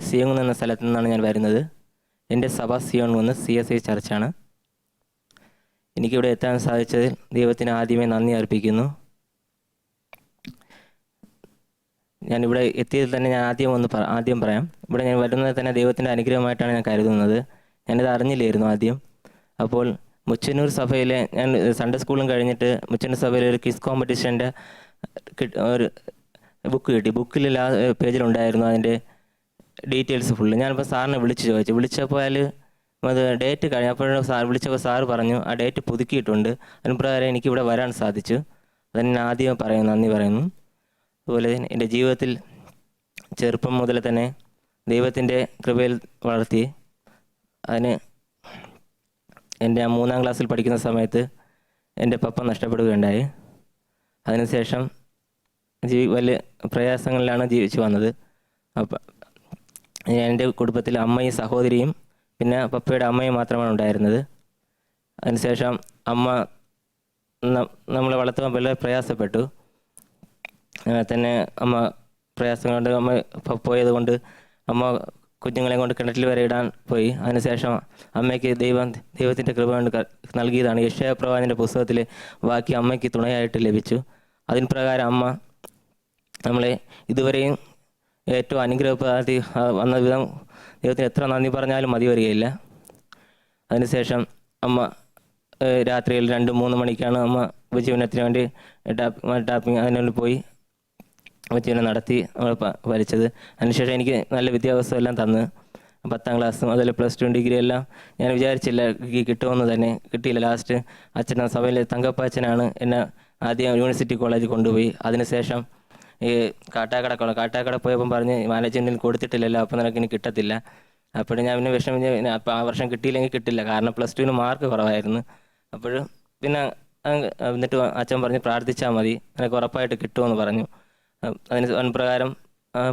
Speaker 6: സിയോൺ എന്ന സ്ഥലത്തു നിന്നാണ് ഞാൻ വരുന്നത്. എൻ്റെ സഭ സിയോൺ 1 CSI ചർച്ചാണ്. എനിക്കിവിടെ എത്താൻ സാധിച്ചതിൽ ദൈവത്തിന് ആദ്യമേ നന്ദി അർപ്പിക്കുന്നു. ഞാനിവിടെ എത്തിയതിൽ തന്നെ ഞാൻ ആദ്യം പറയാം. ഇവിടെ ഞാൻ വരുന്നത് തന്നെ ദൈവത്തിൻ്റെ അനുഗ്രഹമായിട്ടാണ് ഞാൻ കരുതുന്നത്. ഞാനിത് അറിഞ്ഞില്ലായിരുന്നു ആദ്യം. അപ്പോൾ മുച്ചന്നൂർ സഭയിലെ ഞാൻ സൺഡേ സ്കൂളും കഴിഞ്ഞിട്ട് മുച്ചന്നൂർ സഭയിലെ ഒരു ക്വിസ് കോമ്പറ്റീഷൻ്റെ ഒരു ബുക്ക് കിട്ടി. ബുക്കിൽ പേജിലുണ്ടായിരുന്നു അതിൻ്റെ ഡീറ്റെയിൽസ് ഫുള്ള്. ഞാനിപ്പോൾ സാറിനെ വിളിച്ചപ്പോൾ അത് ഡേറ്റ് കഴിഞ്ഞപ്പോഴും വിളിച്ചപ്പോൾ സാറ് പറഞ്ഞു ആ ഡേറ്റ് പുതുക്കിയിട്ടുണ്ട്. അതിന് പ്രകാരം എനിക്കിവിടെ വരാൻ സാധിച്ചു. അതിന് ഞാൻ ആദ്യം നന്ദി പറയുന്നു. അതുപോലെ എൻ്റെ ജീവിതത്തിൽ ചെറുപ്പം മുതൽ തന്നെ ദൈവത്തിൻ്റെ കൃപയിൽ വളർത്തി. അതിന് എൻ്റെ 3ാം ക്ലാസ്സിൽ പഠിക്കുന്ന സമയത്ത് എൻ്റെ പപ്പ നഷ്ടപ്പെടുകയുണ്ടായി. അതിനുശേഷം വലിയ പ്രയാസങ്ങളിലാണ് ജീവിച്ചു വന്നത്. അപ്പം എൻ്റെ കുടുംബത്തിൽ അമ്മയും സഹോദരിയും പിന്നെ പപ്പയുടെ അമ്മയും മാത്രമാണ് ഉണ്ടായിരുന്നത്. അതിനുശേഷം അമ്മ നമ്മളെ വളർത്തുവാൻ വളരെ പ്രയാസപ്പെട്ടു. തന്നെ അമ്മ പ്രയാസം കൊണ്ട് അമ്മ പോയത് കൊണ്ട് അമ്മ കുഞ്ഞുങ്ങളെ കൊണ്ട് കിണറ്റിൽ വരെ ഇടാൻ പോയി. അതിനുശേഷം അമ്മയ്ക്ക് ദൈവത്തിൻ്റെ കൃപ കൊണ്ട് നൽകിയതാണ് യെശയ്യാ പ്രവാചകൻ്റെ പുസ്തകത്തിൽ ബാക്കി അമ്മയ്ക്ക് തുണയായിട്ട് ലഭിച്ചു. അതിന് പ്രകാരം അമ്മ നമ്മളെ ഇതുവരെയും ഏറ്റവും അനുഗ്രഹപ്രദാതി വന്ന വിധം ദൈവത്തിന് എത്ര നന്ദി പറഞ്ഞാലും മതി വരികയില്ല. അതിനുശേഷം അമ്മ രാത്രിയിൽ 2-3 മണിക്കാണ് അമ്മ ഉപജീവനത്തിന് വേണ്ടി ടാപ്പിംഗ് അതിനുള്ളിൽ പോയി ഉപജീവനം നടത്തി നമ്മൾ വലിച്ചത്. അതിനുശേഷം എനിക്ക് നല്ല വിദ്യാഭ്യാസം എല്ലാം തന്ന് 10ാം ക്ലാസ്സും അതുപോലെ +2 ഡിഗ്രി എല്ലാം ഞാൻ വിചാരിച്ചില്ല കിട്ടുമെന്ന് തന്നെ. കിട്ടിയില്ല. ലാസ്റ്റ് അച്ഛൻ സഭയിലെ തങ്കപ്പച്ചനാണ് എന്നെ ആദ്യം യൂണിവേഴ്സിറ്റി കോളേജിൽ കൊണ്ടുപോയി. അതിനുശേഷം ഈ കാട്ടാക്കട പോയപ്പം പറഞ്ഞ് മാനേജ്മെൻറ്റിൽ കൊടുത്തിട്ടില്ലല്ലോ, അപ്പോൾ നിനക്ക് ഇനി കിട്ടത്തില്ല. അപ്പോഴും ഞാൻ പിന്നെ വിഷമിച്ച് അപ്പോൾ ആ വർഷം കിട്ടിയില്ലെങ്കിൽ കിട്ടില്ല, കാരണം +2 മാർക്ക് കുറവായിരുന്നു. അപ്പോഴും പിന്നെ എന്നിട്ട് അച്ഛൻ പറഞ്ഞ് പ്രാർത്ഥിച്ചാൽ മതി, നിനക്ക് ഉറപ്പായിട്ട് കിട്ടുമെന്ന് പറഞ്ഞു. അതിന് പ്രകാരം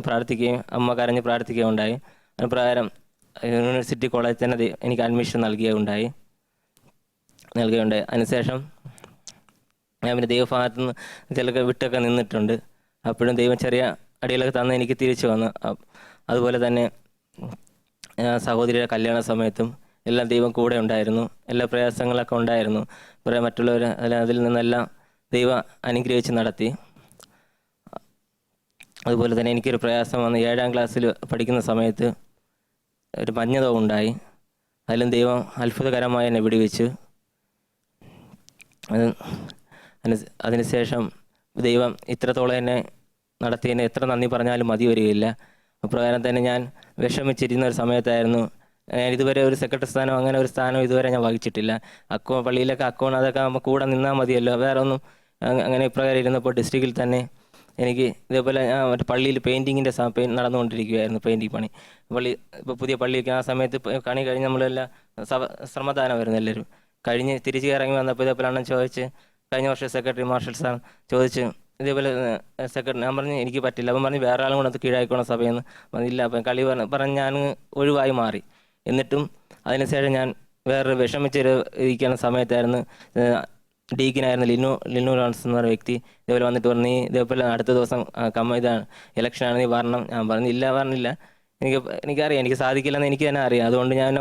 Speaker 6: പ്രാർത്ഥിക്കുകയും അമ്മ കരഞ്ഞ് പ്രാർത്ഥിക്കുകയും ഉണ്ടായി. അതിന് പ്രകാരം യൂണിവേഴ്സിറ്റി കോളേജിൽ തന്നെ എനിക്ക് അഡ്മിഷൻ നൽകുകയുണ്ടായി. അതിനുശേഷം ഞാൻ പിന്നെ ദൈവഭാഗത്തു നിന്ന് ചിലക്ക് വിട്ടൊക്കെ നിന്നിട്ടുണ്ട്. അപ്പോഴും ദൈവം ചെറിയ അടികളൊക്കെ തന്ന് എനിക്ക് തിരിച്ചു വന്നു. അതുപോലെ തന്നെ സഹോദരിയുടെ കല്യാണ സമയത്തും എല്ലാം ദൈവം കൂടെ ഉണ്ടായിരുന്നു. എല്ലാ പ്രയാസങ്ങളൊക്കെ ഉണ്ടായിരുന്നു. കുറേ മറ്റുള്ളവർ അതിൽ നിന്നെല്ലാം ദൈവം അനുഗ്രഹിച്ച് നടത്തി. അതുപോലെ തന്നെ എനിക്കൊരു പ്രയാസം വന്ന് 7ാം ക്ലാസ്സിൽ പഠിക്കുന്ന സമയത്ത് ഒരു മഞ്ഞതോ ഉണ്ടായി. അതിലും ദൈവം അത്ഭുതകരമായി എന്നെ വിടുവിച്ചു. അതിനുശേഷം ദൈവം ഇത്രത്തോളം എന്നെ നടത്തിയതിന് എത്ര നന്ദി പറഞ്ഞാലും മതി വരികയില്ല. അപ്രകാരം തന്നെ ഞാൻ വിഷമിച്ചിരുന്ന ഒരു സമയത്തായിരുന്നു. ഞാൻ ഇതുവരെ ഒരു സെക്രട്ടറി സ്ഥാനം അങ്ങനെ ഒരു സ്ഥാനം ഇതുവരെ ഞാൻ വഹിച്ചിട്ടില്ല. പള്ളിയിലൊക്കെ അതൊക്കെ നമ്മൾ കൂടെ നിന്നാൽ മതിയല്ലോ, വേറെ ഒന്നും. അങ്ങനെ ഇപ്രകാരം ഇരുന്നപ്പോൾ ഡിസ്ട്രിക്റ്റിൽ തന്നെ എനിക്ക് ഇതേപോലെ ഞാൻ പള്ളിയിൽ പെയിൻറ്റിങ്ങിൻ്റെ നടന്നുകൊണ്ടിരിക്കുകയായിരുന്നു, പെയിൻറ്റിങ് പണി. ഇപ്പോൾ പുതിയ പള്ളിയൊക്കെ ആ സമയത്ത് കണി കഴിഞ്ഞ് നമ്മളെല്ലാം ശ്രമദാനമായിരുന്നു എല്ലാവരും. കഴിഞ്ഞ് തിരിച്ച് ഇറങ്ങി വന്നപ്പോൾ ഇതേപോലെ അണ്ണൻ ചോദിച്ച്, കഴിഞ്ഞ വർഷം സെക്രട്ടറി മാർഷൽ സാർ ചോദിച്ച് ഇതേപോലെ സെക്രട്ടറി, ഞാൻ പറഞ്ഞു എനിക്ക് പറ്റില്ല. അപ്പം പറഞ്ഞ് വേറെ ആളും കൂടെ അത് കീഴായിക്കോണം സഭയെന്ന് പറഞ്ഞില്ല. അപ്പം കളി പറഞ്ഞ് ഞാൻ ഒഴിവായി മാറി. എന്നിട്ടും അതിനുശേഷം ഞാൻ വേറൊരു വിഷമിച്ചിരിക്കുന്ന സമയത്തായിരുന്നു ഡീക്കിനായിരുന്നു ലിനു ലോൺസ് എന്ന് പറയുന്ന വ്യക്തി ഇതേപോലെ വന്നിട്ട് പറഞ്ഞു, നീ ഇതേപോലെ അടുത്ത ദിവസം ഇതാണ് ഇലക്ഷനാണ്, നീ വരണം. ഞാൻ പറഞ്ഞില്ല. എനിക്കറിയാം എനിക്ക് സാധിക്കില്ലെന്ന് എനിക്ക് തന്നെ അറിയാം. അതുകൊണ്ട് ഞാൻ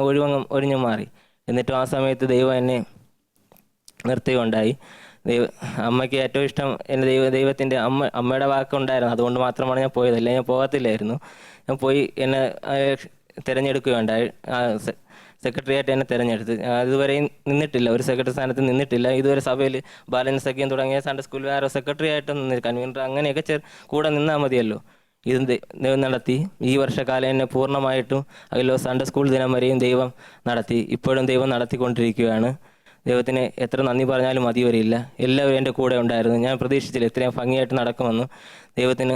Speaker 6: ഒഴിഞ്ഞു മാറി. എന്നിട്ടും ആ സമയത്ത് ദൈവം എന്നെ നിർത്തുകയുണ്ടായി. അമ്മയ്ക്ക് ഏറ്റവും ഇഷ്ടം എൻ്റെ ദൈവത്തിൻ്റെ അമ്മയുടെ വാക്കുണ്ടായിരുന്നു. അതുകൊണ്ട് മാത്രമാണ് ഞാൻ പോയത്. അല്ലെങ്കിൽ ഞാൻ പോകത്തില്ലായിരുന്നു. ഞാൻ പോയി എന്നെ തിരഞ്ഞെടുക്കുകയുണ്ടായി. സെക്രട്ടറിയായിട്ട് എന്നെ തിരഞ്ഞെടുത്ത്. ഇതുവരെയും നിന്നിട്ടില്ല, ഒരു സെക്രട്ടറി സ്ഥാനത്ത് നിന്നിട്ടില്ല. ഇതുവരെ സഭയിൽ ബാലൻ സഖ്യം തുടങ്ങിയ സൺഡേ സ്കൂളിൽ വേറെ സെക്രട്ടറി ആയിട്ടും നിന്നില്ല, കൺവീനർ അങ്ങനെയൊക്കെ കൂടെ നിന്നാൽ മതിയല്ലോ. ഇത് ദൈവം നടത്തി. ഈ വർഷക്കാലം എന്നെ പൂർണ്ണമായിട്ടും അതിലോ സൺഡേ സ്കൂൾ ദിനം വരെയും ദൈവം നടത്തി. ഇപ്പോഴും ദൈവം നടത്തിക്കൊണ്ടിരിക്കുകയാണ്. ദൈവത്തിന് എത്ര നന്ദി പറഞ്ഞാലും മതി വരില്ല. എല്ലാവരും എൻ്റെ കൂടെ ഉണ്ടായിരുന്നു. ഞാൻ പ്രതീക്ഷിച്ചില്ല ഇത്രയും ഭംഗിയായിട്ട് നടക്കുമെന്ന്. ദൈവത്തിന്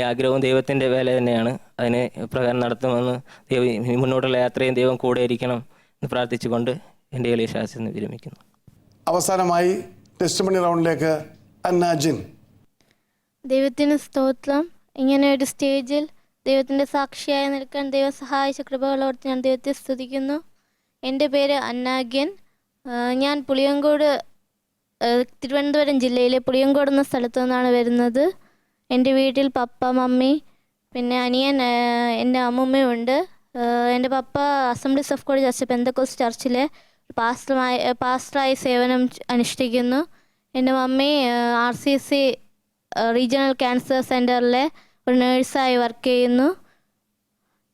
Speaker 6: ആഗ്രഹവും ദൈവത്തിൻ്റെ വേല തന്നെയാണ്. അതിനെ പ്രകാരം നടത്തുമെന്ന് മുന്നോട്ടുള്ള യാത്രയും ദൈവം കൂടെ ഇരിക്കണം എന്ന് പ്രാർത്ഥിച്ചുകൊണ്ട് എൻ്റെ ഈ ശാസ്ത്രം വിരമിക്കുന്നു.
Speaker 3: അവസാനമായി ടെസ്റ്റിമണി റൗണ്ടിലേക്ക് അന്നാജിൻ.
Speaker 5: ദൈവത്തിന് സ്തോത്രം. ഇങ്ങനെ ഒരു സ്റ്റേജിൽ ദൈവത്തിൻ്റെ സാക്ഷിയായി നിൽക്കാൻ ദൈവം സഹായിച്ച കൃപകളോർത്ത് ഞാൻ ദൈവത്തെ സ്തുതിക്കുന്നു. എൻ്റെ പേര് അന്നാഗ്യൻ. ഞാൻ പുളിയങ്കോട്, തിരുവനന്തപുരം ജില്ലയിലെ പുളിയങ്കോട് എന്ന സ്ഥലത്തു നിന്നാണ് വരുന്നത്. എൻ്റെ വീട്ടിൽ പപ്പ, മമ്മി, പിന്നെ അനിയൻ, എൻ്റെ അമ്മൂമ്മയുണ്ട്. എൻ്റെ പപ്പ Assemblies of God church, Pentecost ചർച്ചിലെ പാസ്റ്ററായി സേവനം അനുഷ്ഠിക്കുന്നു. എൻ്റെ മമ്മി RCC റീജിയണൽ ക്യാൻസർ സെൻറ്ററിലെ ഒരു നേഴ്സായി വർക്ക് ചെയ്യുന്നു.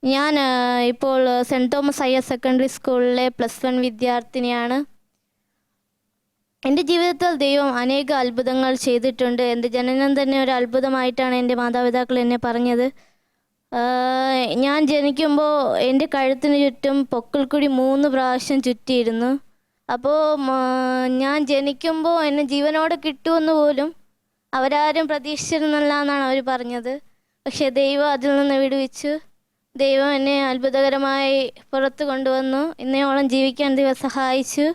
Speaker 5: ഞാൻ ഇപ്പോൾ സെൻറ്റ് തോമസ് ഹയർ സെക്കൻഡറി സ്കൂളിലെ +1 വിദ്യാർത്ഥിനിയാണ്. എൻ്റെ ജീവിതത്തിൽ ദൈവം അനേക അത്ഭുതങ്ങൾ ചെയ്തിട്ടുണ്ട്. എൻ്റെ ജനനം തന്നെ ഒരു അത്ഭുതമായിട്ടാണ് എൻ്റെ മാതാപിതാക്കൾ എന്നെ പറഞ്ഞത്. ഞാൻ ജനിക്കുമ്പോൾ എൻ്റെ കഴുത്തിന് ചുറ്റും പൊക്കിൾക്കുടി 3 പ്രാവശ്യം ചുറ്റിയിരുന്നു. അപ്പോൾ ഞാൻ ജനിക്കുമ്പോൾ എന്നെ ജീവനോടെ കിട്ടുമെന്ന് പോലും അവരാരും പ്രതീക്ഷിച്ചിരുന്നില്ല എന്നാണ് അവർ പറഞ്ഞത്. പക്ഷേ ദൈവം അതിൽ നിന്ന് വിടുവിച്ചു. ദൈവം എന്നെ അത്ഭുതകരമായി പുറത്ത് കൊണ്ടുവന്നു. ഇന്നയോളം ജീവിക്കാൻ ദൈവം സഹായിച്ചു.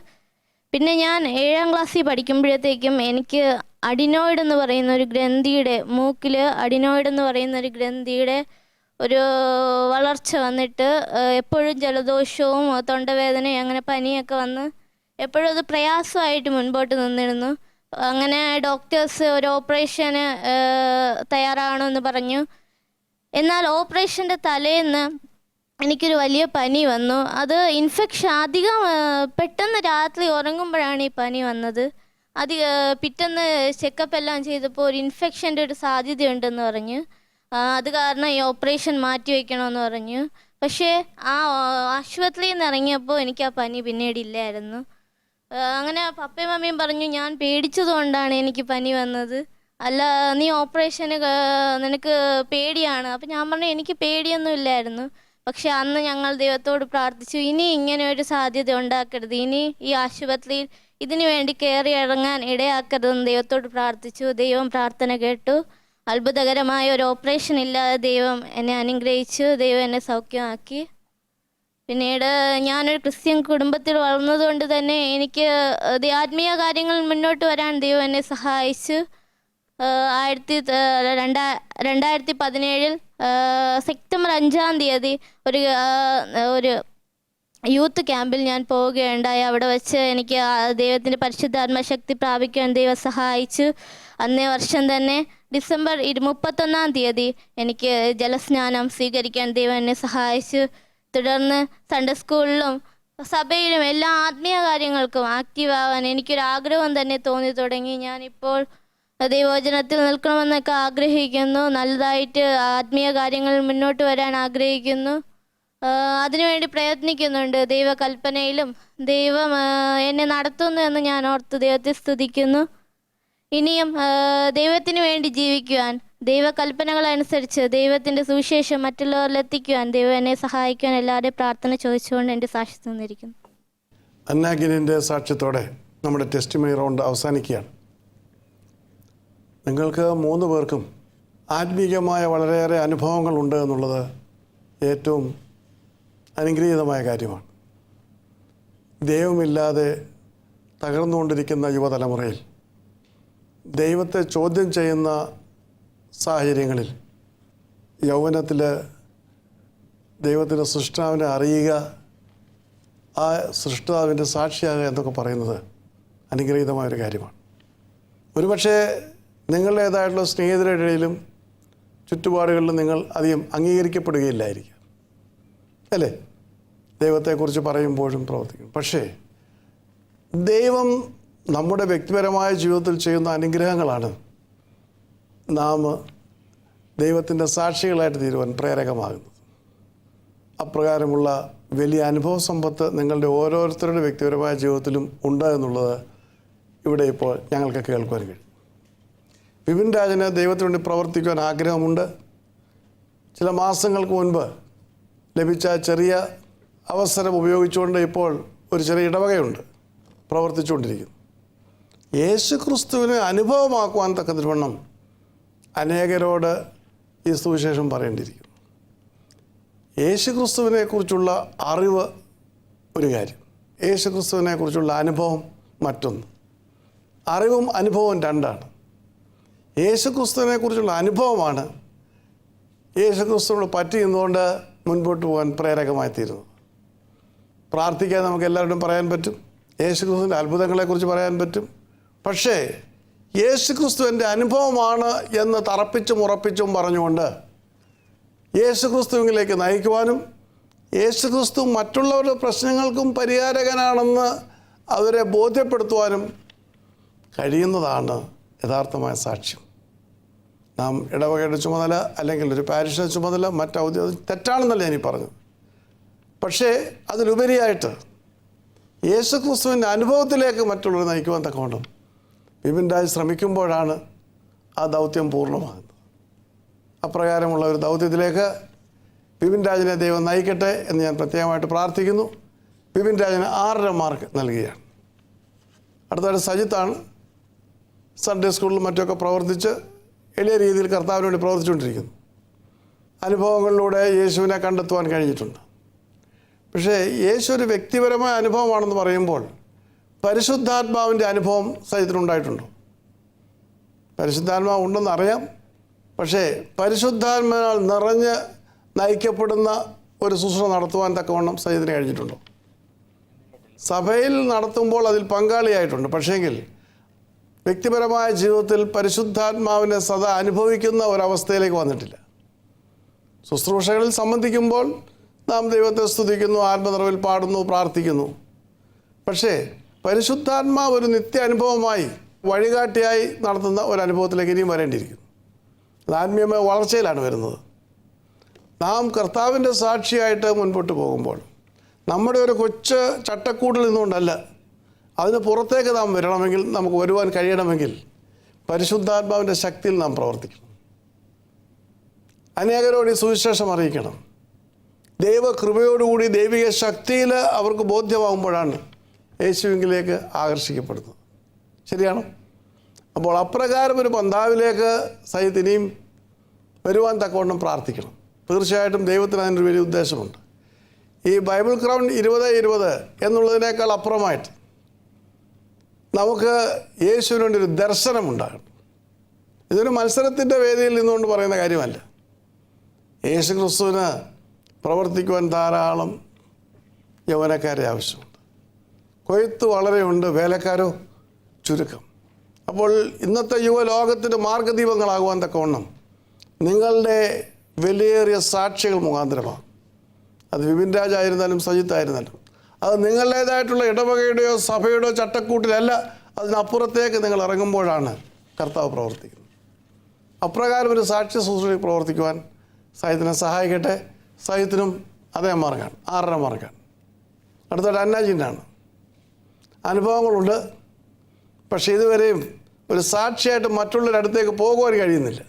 Speaker 5: പിന്നെ ഞാൻ 7ാം ക്ലാസ്സിൽ പഠിക്കുമ്പോഴത്തേക്കും എനിക്ക് അഡിനോയിഡ് എന്ന് പറയുന്ന ഒരു ഗ്രന്ഥിയുടെ, മൂക്കിൽ അഡിനോയിഡ് എന്ന് പറയുന്ന ഒരു ഗ്രന്ഥിയുടെ ഒരു വളർച്ച വന്നിട്ട് എപ്പോഴും ജലദോഷവും തൊണ്ടവേദനയും അങ്ങനെ പനിയൊക്കെ വന്ന് എപ്പോഴും അത് പ്രയാസമായിട്ട് മുൻപോട്ട് നിന്നിരുന്നു. അങ്ങനെ ഡോക്ടേഴ്സ് ഒരു ഓപ്പറേഷന് തയ്യാറാണെന്ന് പറഞ്ഞു. എന്നാൽ ഓപ്പറേഷൻ്റെ തലേന്ന് എനിക്കൊരു വലിയ പനി വന്നു. അത് ഇൻഫെക്ഷൻ അധികം പെട്ടെന്ന് രാത്രി ഉറങ്ങുമ്പോഴാണ് ഈ പനി വന്നത്. പിറ്റേന്ന് ചെക്കപ്പ് എല്ലാം ചെയ്തപ്പോൾ ഒരു ഇൻഫെക്ഷൻ്റെ ഒരു സാധ്യതയുണ്ടെന്ന് പറഞ്ഞു. അത് കാരണം ഈ ഓപ്പറേഷൻ മാറ്റി വയ്ക്കണമെന്ന് പറഞ്ഞു. പക്ഷേ ആ ആശുപത്രിയിൽ നിന്ന് ഇറങ്ങിയപ്പോൾ എനിക്ക് ആ പനി പിന്നീട് ഇല്ലായിരുന്നു. അങ്ങനെ പപ്പയും മമ്മിയും പറഞ്ഞു ഞാൻ പേടിച്ചതുകൊണ്ടാണ് എനിക്ക് പനി വന്നത്, അല്ല നീ ഓപ്പറേഷന് നിനക്ക് പേടിയാണ്. അപ്പം ഞാൻ പറഞ്ഞു എനിക്ക് പേടിയൊന്നും ഇല്ലായിരുന്നു. പക്ഷെ അന്ന് ഞങ്ങൾ ദൈവത്തോട് പ്രാർത്ഥിച്ചു, ഇനി ഇങ്ങനെ ഒരു സാധ്യത ഉണ്ടാക്കരുത്, ഇനി ഈ ആശുപത്രിയിൽ ഇതിനു വേണ്ടി കയറി ഇറങ്ങാൻ ഇടയാക്കരുതെന്ന് ദൈവത്തോട് പ്രാർത്ഥിച്ചു. ദൈവം പ്രാർത്ഥന കേട്ടു. അത്ഭുതകരമായ ഒരു ഓപ്പറേഷൻ ഇല്ലാതെ ദൈവം എന്നെ അനുഗ്രഹിച്ചു. ദൈവം എന്നെ സൗഖ്യമാക്കി. പിന്നീട് ഞാനൊരു ക്രിസ്ത്യൻ കുടുംബത്തിൽ വളർന്നതുകൊണ്ട് തന്നെ എനിക്ക് ആത്മീയ കാര്യങ്ങൾ മുന്നോട്ട് വരാൻ ദൈവം എന്നെ സഹായിച്ചു. 2017 സെപ്റ്റംബർ 5-ാം തീയതി ഒരു യൂത്ത് ക്യാമ്പിൽ ഞാൻ പോവുകയുണ്ടായി. അവിടെ വെച്ച് എനിക്ക് ദൈവത്തിൻ്റെ പരിശുദ്ധാത്മശക്തി പ്രാപിക്കാൻ ദൈവം സഹായിച്ചു. അന്നേ വർഷം തന്നെ ഡിസംബർ 31-ാം തീയതി എനിക്ക് ജലസ്നാനം സ്വീകരിക്കാൻ ദൈവം എന്നെ സഹായിച്ചു. തുടർന്ന് സൺഡേ സ്കൂളിലും സഭയിലും എല്ലാ ആത്മീയ കാര്യങ്ങൾക്കും ആക്റ്റീവ് ആവാൻ എനിക്കൊരാഗ്രഹം തന്നെ തോന്നി തുടങ്ങി. ഞാനിപ്പോൾ ദൈവവചനത്തിൽ നിൽക്കണമെന്നൊക്കെ ആഗ്രഹിക്കുന്നു. നല്ലതായിട്ട് ആത്മീയ കാര്യങ്ങളിൽ മുന്നോട്ട് വരാൻ ആഗ്രഹിക്കുന്നു. അതിനുവേണ്ടി പ്രയത്നിക്കുന്നുണ്ട്. ദൈവകൽപ്പനയിലും ദൈവം എന്നെ നടത്തുന്നു എന്ന് ഞാൻ ഓർത്ത് ദൈവത്തെ സ്തുതിക്കുന്നു. ഇനിയും ദൈവത്തിന് വേണ്ടി ജീവിക്കുവാൻ, ദൈവകൽപ്പനകളനുസരിച്ച് ദൈവത്തിൻ്റെ സുവിശേഷം മറ്റുള്ളവരിലെത്തിക്കുവാൻ ദൈവം എന്നെ സഹായിക്കുവാൻ എല്ലാവരുടെയും പ്രാർത്ഥന ചോദിച്ചുകൊണ്ട് എൻ്റെ സാക്ഷി തന്നിരിക്കുന്നു.
Speaker 3: അന്നാഗിനിൻ്റെ സാക്ഷ്യത്തോടെ നമ്മുടെ ടെസ്റ്റിമണി റൗണ്ട് അവസാനിക്കുകയാണ്. നിങ്ങൾക്ക് 3 പേർക്കും ആത്മീയമായ വളരെയേറെ അനുഭവങ്ങളുണ്ട് എന്നുള്ളത് ഏറ്റവും അനുഗ്രഹീതമായ കാര്യമാണ്. ദൈവമില്ലാതെ തകർന്നുകൊണ്ടിരിക്കുന്ന യുവതലമുറയിൽ ദൈവത്തെ ചോദ്യം ചെയ്യുന്ന സാഹചര്യങ്ങളിൽ യൗവനത്തിൽ ദൈവത്തിൻ്റെ സൃഷ്ടാവിനെ അറിയുക, ആ സൃഷ്ടാവിൻ്റെ സാക്ഷിയാകുക എന്നൊക്കെ പറയുന്നത് അനുഗ്രഹീതമായൊരു കാര്യമാണ്. ഒരുപക്ഷെ നിങ്ങളുടേതായിട്ടുള്ള സ്നേഹിതരുടെ ഇടയിലും ചുറ്റുപാടുകളിലും നിങ്ങൾ അധികം അംഗീകരിക്കപ്പെടുകയില്ലായിരിക്കും. അല്ലേ? ദൈവത്തെക്കുറിച്ച് പറയുമ്പോഴും പ്രവർത്തിക്കും. പക്ഷേ ദൈവം നമ്മുടെ വ്യക്തിപരമായ ജീവിതത്തിൽ ചെയ്യുന്ന അനുഗ്രഹങ്ങളാണ് നാം ദൈവത്തിൻ്റെ സാക്ഷികളായിട്ട് തീരുവാൻ പ്രേരകമാകുന്നത്. അപ്രകാരമുള്ള വലിയ അനുഭവ സമ്പത്ത് നിങ്ങളുടെ ഓരോരുത്തരുടെ വ്യക്തിപരമായ ജീവിതത്തിലും ഉണ്ട് എന്നുള്ളത് ഇവിടെ ഇപ്പോൾ ഞങ്ങൾക്ക് കേൾക്കുവാൻ കഴിയും. വിപിൻ രാജിന് ദൈവത്തിന് വേണ്ടി പ്രവർത്തിക്കുവാൻ ആഗ്രഹമുണ്ട്. ചില മാസങ്ങൾക്ക് മുൻപ് ലഭിച്ച ചെറിയ അവസരം ഉപയോഗിച്ചുകൊണ്ട് ഇപ്പോൾ ഒരു ചെറിയ ഇടവകയുണ്ട് പ്രവർത്തിച്ചുകൊണ്ടിരിക്കുന്നു. യേശു ക്രിസ്തുവിനെ അനുഭവമാക്കുവാൻ തക്കതിവണ്ണം അനേകരോട് ഈ സുവിശേഷം പറയേണ്ടിയിരിക്കുന്നു. യേശു ക്രിസ്തുവിനെക്കുറിച്ചുള്ള അറിവ് ഒരു കാര്യം, യേശു ക്രിസ്തുവിനെക്കുറിച്ചുള്ള അനുഭവം മറ്റൊന്ന്. അറിവും അനുഭവവും രണ്ടാണ്. യേശു ക്രിസ്തുവിനെക്കുറിച്ചുള്ള അനുഭവമാണ് യേശു ക്രിസ്തുവിനോട് പറ്റി നിന്നുകൊണ്ട് മുൻപോട്ട് പോകാൻ പ്രേരകമായി തീരുന്നത്. പ്രാർത്ഥിക്കാൻ നമുക്ക് എല്ലാവരോടും പറയാൻ പറ്റും, യേശു ക്രിസ്തുവിൻ്റെ അത്ഭുതങ്ങളെക്കുറിച്ച് പറയാൻ പറ്റും. പക്ഷേ യേശു ക്രിസ്തുവിൻ്റെ അനുഭവമാണ് എന്ന് തറപ്പിച്ചും ഉറപ്പിച്ചും പറഞ്ഞുകൊണ്ട് യേശു ക്രിസ്തുവിലേക്ക് നയിക്കുവാനും യേശു ക്രിസ്തു മറ്റുള്ളവരുടെ പ്രശ്നങ്ങൾക്കും പരിഹാരകനാണെന്ന് അവരെ ബോധ്യപ്പെടുത്തുവാനും കഴിയുന്നതാണ് യഥാർത്ഥമായ സാക്ഷ്യം. നാം ഇടവകയുടെ ചുമതല അല്ലെങ്കിൽ ഒരു പാരിഷിൻ്റെ ചുമതല മറ്റൗദ്യോഗിക തെറ്റാണെന്നല്ല ഞാനീ പറഞ്ഞത്. പക്ഷേ അതിലുപരിയായിട്ട് യേശു ക്രിസ്തുവിൻ്റെ അനുഭവത്തിലേക്ക് മറ്റുള്ളവരെ നയിക്കുവാൻ തക്കവണ്ണം വിപിൻ രാജ് ശ്രമിക്കുമ്പോഴാണ് ആ ദൗത്യം പൂർണ്ണമാകുന്നത്. അപ്രകാരമുള്ള ഒരു ദൗത്യത്തിലേക്ക് വിപിൻ രാജിനെ ദൈവം നയിക്കട്ടെ എന്ന് ഞാൻ പ്രത്യേകമായിട്ട് പ്രാർത്ഥിക്കുന്നു. വിപിൻ രാജിന് 6.5 മാർക്ക് നൽകുകയാണ്. അടുത്തതായിട്ട് സജിത്താണ്. സൺഡേ സ്കൂളിലും മറ്റൊക്കെ പ്രവർത്തിച്ച് എളിയ രീതിയിൽ കർത്താവിന് വേണ്ടി പ്രവർത്തിച്ചുകൊണ്ടിരിക്കുന്നു. അനുഭവങ്ങളിലൂടെ യേശുവിനെ കണ്ടെത്തുവാൻ കഴിഞ്ഞിട്ടുണ്ട്. പക്ഷേ യേശു ഒരു വ്യക്തിപരമായ അനുഭവമാണെന്ന് പറയുമ്പോൾ പരിശുദ്ധാത്മാവിൻ്റെ അനുഭവം സജിത്തിനുണ്ടായിട്ടുണ്ടോ? പരിശുദ്ധാത്മാവ് ഉണ്ടെന്ന് അറിയാം, പക്ഷേ പരിശുദ്ധാത്മാവിനാൽ നിറഞ്ഞ് നയിക്കപ്പെടുന്ന ഒരു ശുശ്രൂഷ നടത്തുവാൻ തക്കവണ്ണം സജിത്തിന് കഴിഞ്ഞിട്ടുണ്ടോ? സഭയിൽ നടത്തുമ്പോൾ അതിൽ പങ്കാളിയായിട്ടുണ്ട്, പക്ഷേങ്കിൽ വ്യക്തിപരമായ ജീവിതത്തിൽ പരിശുദ്ധാത്മാവിനെ സദാ അനുഭവിക്കുന്ന ഒരവസ്ഥയിലേക്ക് വന്നിട്ടില്ല. ശുശ്രൂഷകളിൽ സംബന്ധിക്കുമ്പോൾ നാം ദൈവത്തെ സ്തുതിക്കുന്നു, ആത്മനിറവിൽ പാടുന്നു, പ്രാർത്ഥിക്കുന്നു. പക്ഷേ പരിശുദ്ധാത്മാവ് ഒരു നിത്യ അനുഭവമായി വഴികാട്ടിയായി നടത്തുന്ന ഒരു അനുഭവത്തിലേക്ക് ഇനിയും വരേണ്ടിയിരിക്കുന്നു. അത് ആത്മീയമായ വളർച്ചയിലാണ് വരുന്നത്. നാം കർത്താവിൻ്റെ സാക്ഷിയായിട്ട് മുൻപോട്ട് പോകുമ്പോൾ നമ്മുടെ ഒരു കൊച്ചു ചട്ടക്കൂട്ടിൽ നിന്നുകൊണ്ടല്ല, അതിന് പുറത്തേക്ക് നാം വരണമെങ്കിൽ, നമുക്ക് വരുവാൻ കഴിയണമെങ്കിൽ പരിശുദ്ധാത്മാവിൻ്റെ ശക്തിയിൽ നാം പ്രവർത്തിക്കണം. അനേകരോട് ഈ സുവിശേഷം അറിയിക്കണം. ദൈവകൃപയോടുകൂടി ദൈവിക ശക്തിയിൽ അവർക്ക് ബോധ്യമാകുമ്പോഴാണ് യേശുവിലേക്ക് ആകർഷിക്കപ്പെടുന്നത്. ശരിയാണോ? അപ്പോൾ അപ്രകാരം ഒരു പന്താവിലേക്ക് സഹിത് ഇനിയും വരുവാൻ തക്കവണ്ണം പ്രാർത്ഥിക്കണം. തീർച്ചയായിട്ടും ദൈവത്തിന് അതിനൊരു വലിയ ഉദ്ദേശമുണ്ട്. ഈ ബൈബിൾ ക്രൗൺ 20-20 എന്നുള്ളതിനേക്കാൾ അപ്പുറമായിട്ട് നമുക്ക് യേശുവിന് വേണ്ടി ഒരു ദർശനമുണ്ടാകണം. ഇതൊരു മത്സരത്തിൻ്റെ വേദിയിൽ നിന്നുകൊണ്ട് പറയുന്ന കാര്യമല്ല. യേശു ക്രിസ്തുവിന് പ്രവർത്തിക്കുവാൻ ധാരാളം യൗവനക്കാരെ ആവശ്യമുണ്ട്. കൊയ്ത്ത് വളരെയുണ്ട്, വേലക്കാരോ ചുരുക്കം. അപ്പോൾ ഇന്നത്തെ യുവലോകത്തിൻ്റെ മാർഗദീപങ്ങളാകുവാൻ തക്കവണ്ണം നിങ്ങളുടെ വിലയേറിയ സാക്ഷികൾ മുഖാന്തരമാണ്. അത് വിപിൻ രാജ് ആയിരുന്നാലും സജിത്തായിരുന്നാലും അത് നിങ്ങളുടേതായിട്ടുള്ള ഇടവകയുടെയോ സഭയുടെയോ ചട്ടക്കൂട്ടിലല്ല, അതിനപ്പുറത്തേക്ക് നിങ്ങൾ ഇറങ്ങുമ്പോഴാണ് കർത്താവ് പ്രവർത്തിക്കുന്നത്. അപ്രകാരം ഒരു സാക്ഷ്യ ശുശ്രൂഷയിൽ പ്രവർത്തിക്കുവാൻ സഹിത്തിനെ സഹായിക്കട്ടെ. സഹിത്തിനും അതേ മാർക്കാണ്, 6.5 മാർക്കാണ്. അടുത്തോട്ട് അന്നാജിൻ്റാണ്. അനുഭവങ്ങളുണ്ട്, പക്ഷേ ഇതുവരെയും ഒരു സാക്ഷിയായിട്ട് മറ്റുള്ളവരുടെ അടുത്തേക്ക് പോകുവാൻ കഴിയുന്നില്ല,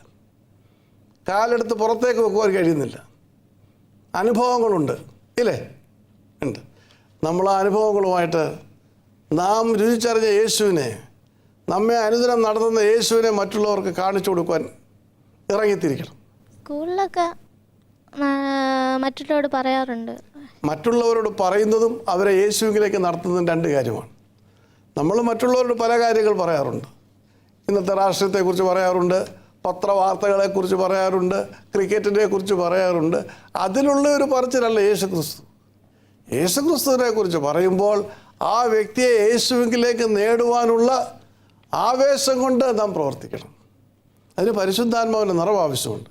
Speaker 3: കാലെടുത്ത് പുറത്തേക്ക് വെക്കുവാൻ കഴിയുന്നില്ല. അനുഭവങ്ങളുണ്ട്, ഇല്ലേ? ഉണ്ട്. നമ്മൾ ആ അനുഭവങ്ങളുമായിട്ട് നാം രുചിച്ചറിഞ്ഞ യേശുവിനെ, നമ്മെ അനുദിനം നടത്തുന്ന യേശുവിനെ മറ്റുള്ളവർക്ക് കാണിച്ചു കൊടുക്കുവാൻ ഇറങ്ങിത്തിരിക്കണം.
Speaker 5: സ്കൂളിലൊക്കെ മറ്റുള്ളവരോട് പറയാറുണ്ട്.
Speaker 3: മറ്റുള്ളവരോട് പറയുന്നതും അവരെ യേശുവിലേക്ക് നടത്തുന്നതും 2 കാര്യമാണ്. നമ്മൾ മറ്റുള്ളവരോട് പല കാര്യങ്ങൾ പറയാറുണ്ട്. ഇന്നത്തെ രാഷ്ട്രീയത്തെക്കുറിച്ച് പറയാറുണ്ട്, പത്രവാർത്തകളെക്കുറിച്ച് പറയാറുണ്ട്, ക്രിക്കറ്റിനെ കുറിച്ച് പറയാറുണ്ട്. അതിലുള്ള ഒരു പറച്ചിലല്ല യേശുക്രിസ്തു. യേശുക്രിസ്തുവിനെ കുറിച്ച് പറയുമ്പോൾ ആ വ്യക്തിയെ യേശുവിലേക്ക് നേടുവാനുള്ള ആവേശം കൊണ്ട് നാം പ്രവർത്തിക്കണം. അതിന് പരിശുദ്ധാത്മാവിൻ്റെ നിറവ് ആവശ്യമുണ്ട്.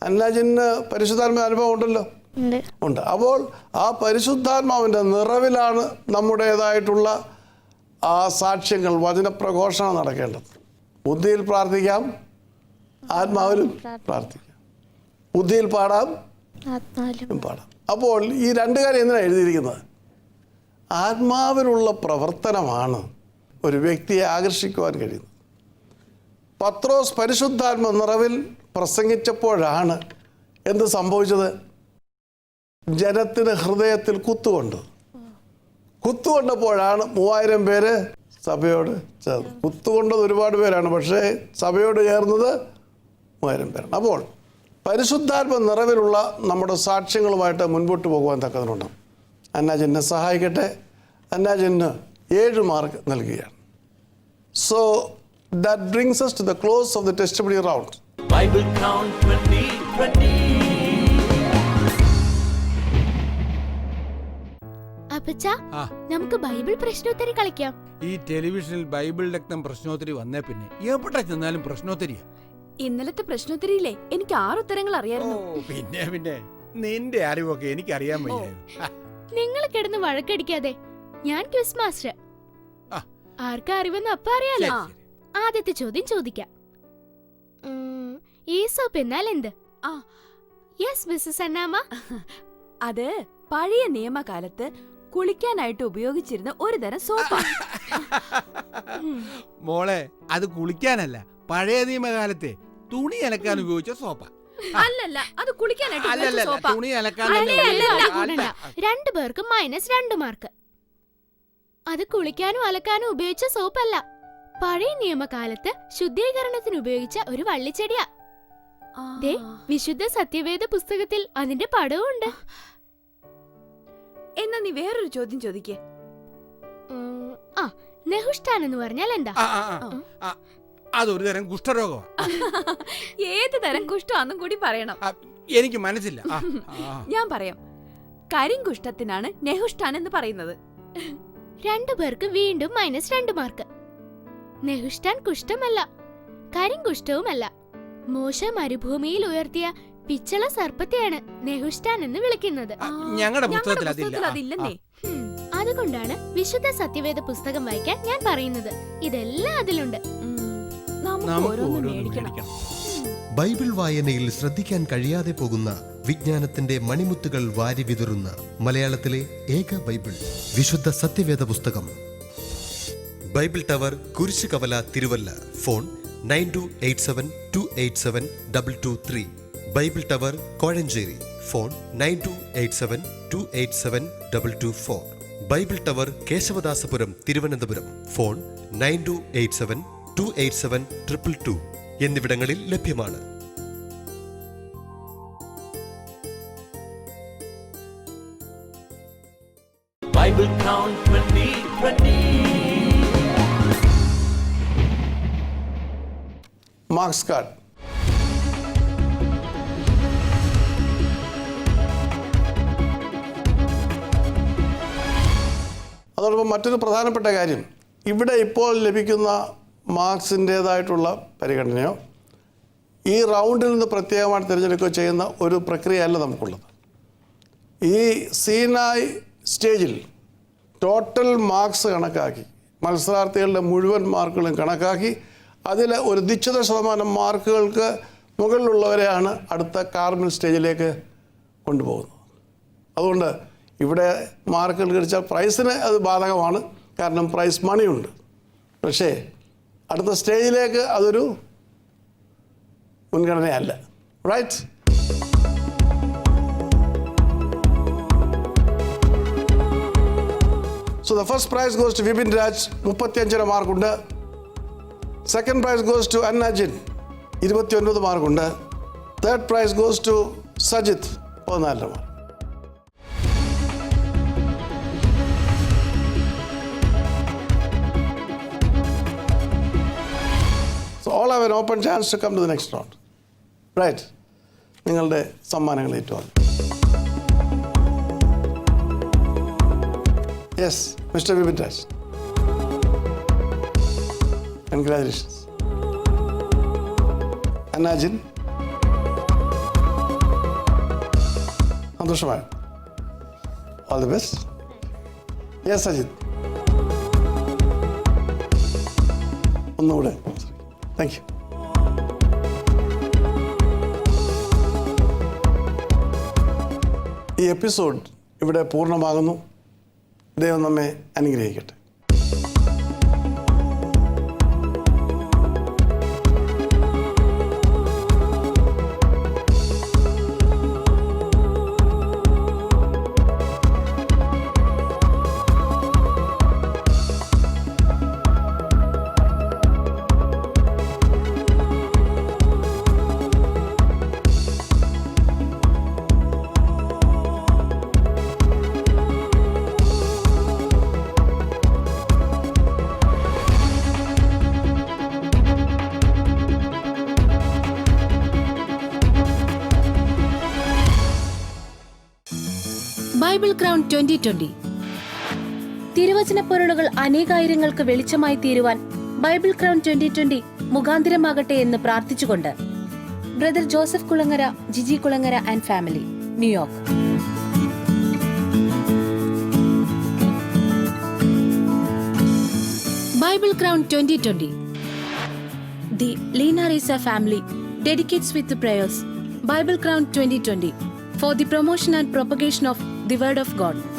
Speaker 3: അന്നാജിന് പരിശുദ്ധാത്മാവിൻ്റെ അനുഭവം ഉണ്ടല്ലോ.
Speaker 5: ഉണ്ട്.
Speaker 3: ഉണ്ട്. അപ്പോൾ ആ പരിശുദ്ധാത്മാവിൻ്റെ നിറവിലാണ് നമ്മുടേതായിട്ടുള്ള ആ സാക്ഷ്യങ്ങൾ, വചനപ്രഘോഷണം നടക്കേണ്ടത്. ബുദ്ധിയിൽ പ്രാർത്ഥിക്കാം, ആത്മാവിലും പ്രാർത്ഥിക്കാം. ബുദ്ധിയിൽ പാടാം,
Speaker 5: ആത്മാവിലും
Speaker 3: പാടാം. അപ്പോൾ ഈ രണ്ട് കാര്യം എന്തിനാണ് എഴുതിയിരിക്കുന്നത്? ആത്മാവിലുള്ള പ്രവർത്തനമാണ് ഒരു വ്യക്തിയെ ആകർഷിക്കുവാൻ കഴിയുന്നത്. പത്രോസ് പരിശുദ്ധാത്മ നിറവിൽ പ്രസംഗിച്ചപ്പോഴാണ് എന്ത് സംഭവിച്ചത്? ജനത്തിന് ഹൃദയത്തിൽ കുത്തുകൊണ്ടപ്പോഴാണ് 3000 പേര് സഭയോട് ചേർന്നത്. കുത്തുകൊണ്ടത് ഒരുപാട് പേരാണ്, പക്ഷേ സഭയോട് ചേർന്നത് 3000 പേരാണ്. അപ്പോൾ പരിശുദ്ധാത്മ നിറവിലുള്ള നമ്മുടെ സാക്ഷ്യങ്ങളുമായിട്ട് മുൻപോട്ട് പോകുവാൻ തക്കതിനുണ്ട്. അന്നാജനെ സഹായിക്കട്ടെ. അന്നാജന് 7 മാർക്ക് നൽകുകയാണ്. So that brings us to the close of the testimony round.
Speaker 2: Bible Count 2020.
Speaker 10: അപ്പച്ചാ, നമുക്ക് ബൈബിൾ പ്രശ്നോത്തരി കളിക്കാം.
Speaker 12: ഈ ടെലിവിഷനിൽ ബൈബിൾ രക്തം പ്രശ്നോത്തരി വന്നേ പിന്നെ എവിടെ ചെന്നാലും പ്രശ്നോത്തരിയാ.
Speaker 10: ഇന്നലത്തെ പ്രശ്നോത്തരിയിലെ എനിക്ക് 6 ഉത്തരങ്ങൾ അറിയായിരുന്നു.
Speaker 12: പിന്നെ നിന്റെ അറിവൊക്കെ എനിക്ക് അറിയാൻ വയ്യായിരുന്നു.
Speaker 10: നിങ്ങൾ കിടന്ന് വഴക്കടിക്കാതെ, ഞാൻ ക്വിസ് മാസ്റ്റർ. ആർക്കാ അറിവെന്ന് അപ്പ അറിയാലോ. ആദ്യത്തെ ചോദ്യം ചോദിക്കാം. ഈസോപ്പ് എന്നാൽ എന്ത്? Yes Mrs Annamma.
Speaker 13: അത് പഴയ നിയമകാലത്ത് കുളിക്കാനായിട്ട് ഉപയോഗിച്ചിരുന്ന ഒരു തരം സോപ്പാണ്.
Speaker 12: മോളെ, അത് കുളിക്കാനല്ല, പഴയ നിയമകാലത്തെ തുണി അലക്കാൻ ഉപയോഗിച്ച സോപ്പ.
Speaker 10: അല്ലല്ല, അത് കുളിക്കാനായിട്ട്
Speaker 12: തുണി അലക്കാൻ
Speaker 10: 2 പേർക്ക് -2 മാർക്ക്. അത് കുളിക്കാനും അലക്കാനും ഉപയോഗിച്ച സോപ്പല്ല, പഴയ നിയമകാലത്ത് ശുദ്ധീകരണത്തിന് ഉപയോഗിച്ച ഒരു വള്ളിച്ചെടിയാ. ദേ, വിശുദ്ധ സത്യവേദ പുസ്തകത്തിൽ അതിന്റെ പടവും ഉണ്ട്.
Speaker 13: എന്നാ നീ വേറൊരു ചോദ്യം ചോദിക്കേ.
Speaker 10: നെഹുഷ്ഠാൻ എന്ന് പറഞ്ഞാൽ എന്താ?
Speaker 12: അതൊരു തരം കുഷ്ഠരോഗമാണ്.
Speaker 13: ഏത് തരം കുഷ്ഠമാണെന്നും കൂടി പറയണം.
Speaker 12: എനിക്ക് മനസ്സില്ല.
Speaker 13: ഞാൻ പറയാം. കരിങ്കുഷ്ഠത്തിനാണ് നെഹുഷ്ഠാൻ എന്ന് പറയുന്നത്.
Speaker 10: 2 പേർക്ക് വീണ്ടും -2 മാർക്ക്. നെഹുഷ്ഠാൻ കുഷ്ഠമല്ല, കരിങ്കുഷ്ഠവുമല്ല. മോശ മരുഭൂമിയിൽ ഉയർത്തിയ പിച്ചള സർപ്പത്തെയാണ് നെഹുഷ്ഠാൻ എന്ന് വിളിക്കുന്നത്.
Speaker 12: ഞങ്ങളുടെ
Speaker 13: പുസ്തകത്തിൽ അതില്ലെന്നേ.
Speaker 10: അതുകൊണ്ടാണ് വിശുദ്ധ സത്യവേദ പുസ്തകം വായിക്കാൻ ഞാൻ പറയുന്നത്. ഇതെല്ലാം അതിലുണ്ട്.
Speaker 13: നമുക്ക് ഓരോന്ന് മേടിക്കണം.
Speaker 14: ബൈബിൾ വായനയിൽ ശ്രദ്ധിക്കാൻ കഴിയാതെ പോകുന്ന വിജ്ഞാനത്തിന്റെ മണിമുത്തുകൾ വാരി വിതറുന്ന മലയാളത്തിലെ ഏക ബൈബിൾ വിശുദ്ധ സത്യവേദ പുസ്തകം. Bible tower, Kurishukavala, Thiruvalla. Phone 9287287223. Bible tower, Kozhencherry. Phone 9287287224. Bible tower, Kesavadasapuram, Thiruvananthapuram. Phone 9287287222 എന്നിവിടങ്ങളിൽ ലഭ്യമാണ്.
Speaker 2: Bible Count 2020.
Speaker 3: Marks card. അതോടൊപ്പം മറ്റൊരു പ്രധാനപ്പെട്ട കാര്യം, ഇവിടെ ഇപ്പോൾ ലഭിക്കുന്ന മാർക്സിൻ്റേതായിട്ടുള്ള പരിഗണനയോ ഈ റൗണ്ടിൽ നിന്ന് പ്രത്യേകമായിട്ട് തിരഞ്ഞെടുക്കുകയോ ചെയ്യുന്ന ഒരു പ്രക്രിയയല്ല നമുക്കുള്ളത്. ഈ സീനായ് സ്റ്റേജിൽ ടോട്ടൽ മാർക്സ് കണക്കാക്കി, മത്സരാർത്ഥികളുടെ മുഴുവൻ മാർക്കുകളും കണക്കാക്കി അതിൽ ഒരു നിശ്ചിത ശതമാനം മാർക്കുകൾക്ക് മുകളിലുള്ളവരെയാണ് അടുത്ത കാർമൽ സ്റ്റേജിലേക്ക് കൊണ്ടുപോകുന്നത്. അതുകൊണ്ട് ഇവിടെ മാർക്കുകൾ കഴിച്ചാൽ പ്രൈസിന് അത് ബാധകമാണ്, കാരണം പ്രൈസ് മണിയുണ്ട്. പക്ഷേ അടുത്ത സ്റ്റേജിലേക്ക് അതൊരു മുൻഗണനയല്ല. Right? So the first prize goes to Vipin Raj, 35 മാർക്കുണ്ട്. Second prize goes to Annajin, 29 മാർക്കുണ്ട്. Third prize goes to Sajith, 14 mark. So all have an open chance to come to the next round. Right? നിങ്ങളുടെ സമ്മാനങ്ങൾ ഏറ്റുവാങ്ങും. Yes, Mr. Vipin Raj. Congratulations. Annajin. സന്തോഷമായി. All the best. Yes Sajith. ഒന്നുകൂടെ. Thank U. ഈ episode ഇവിടെ പൂർണ്ണമാകുന്നു. ദൈവം നമ്മെ അനുഗ്രഹിക്കട്ടെ.
Speaker 1: ബൈബിൾ ക്രൗൺ 2020 തിരുവചന പൊരുളുകൾ അനേകായിരങ്ങൾക്ക് വെളിച്ചമായി തീരുവാൻ ബൈബിൾ ക്രൗൺ 2020 മുഖാന്തിരമാകട്ടെ എന്ന് പ്രാർത്ഥിച്ചുകൊണ്ട് brother Joseph Kulangara, Jiji Kulangara and family, New York. Bible crown 2020 The Lina Risa family dedicates with the prayers Bible Crown 2020 for the promotion and propagation of the Word of God.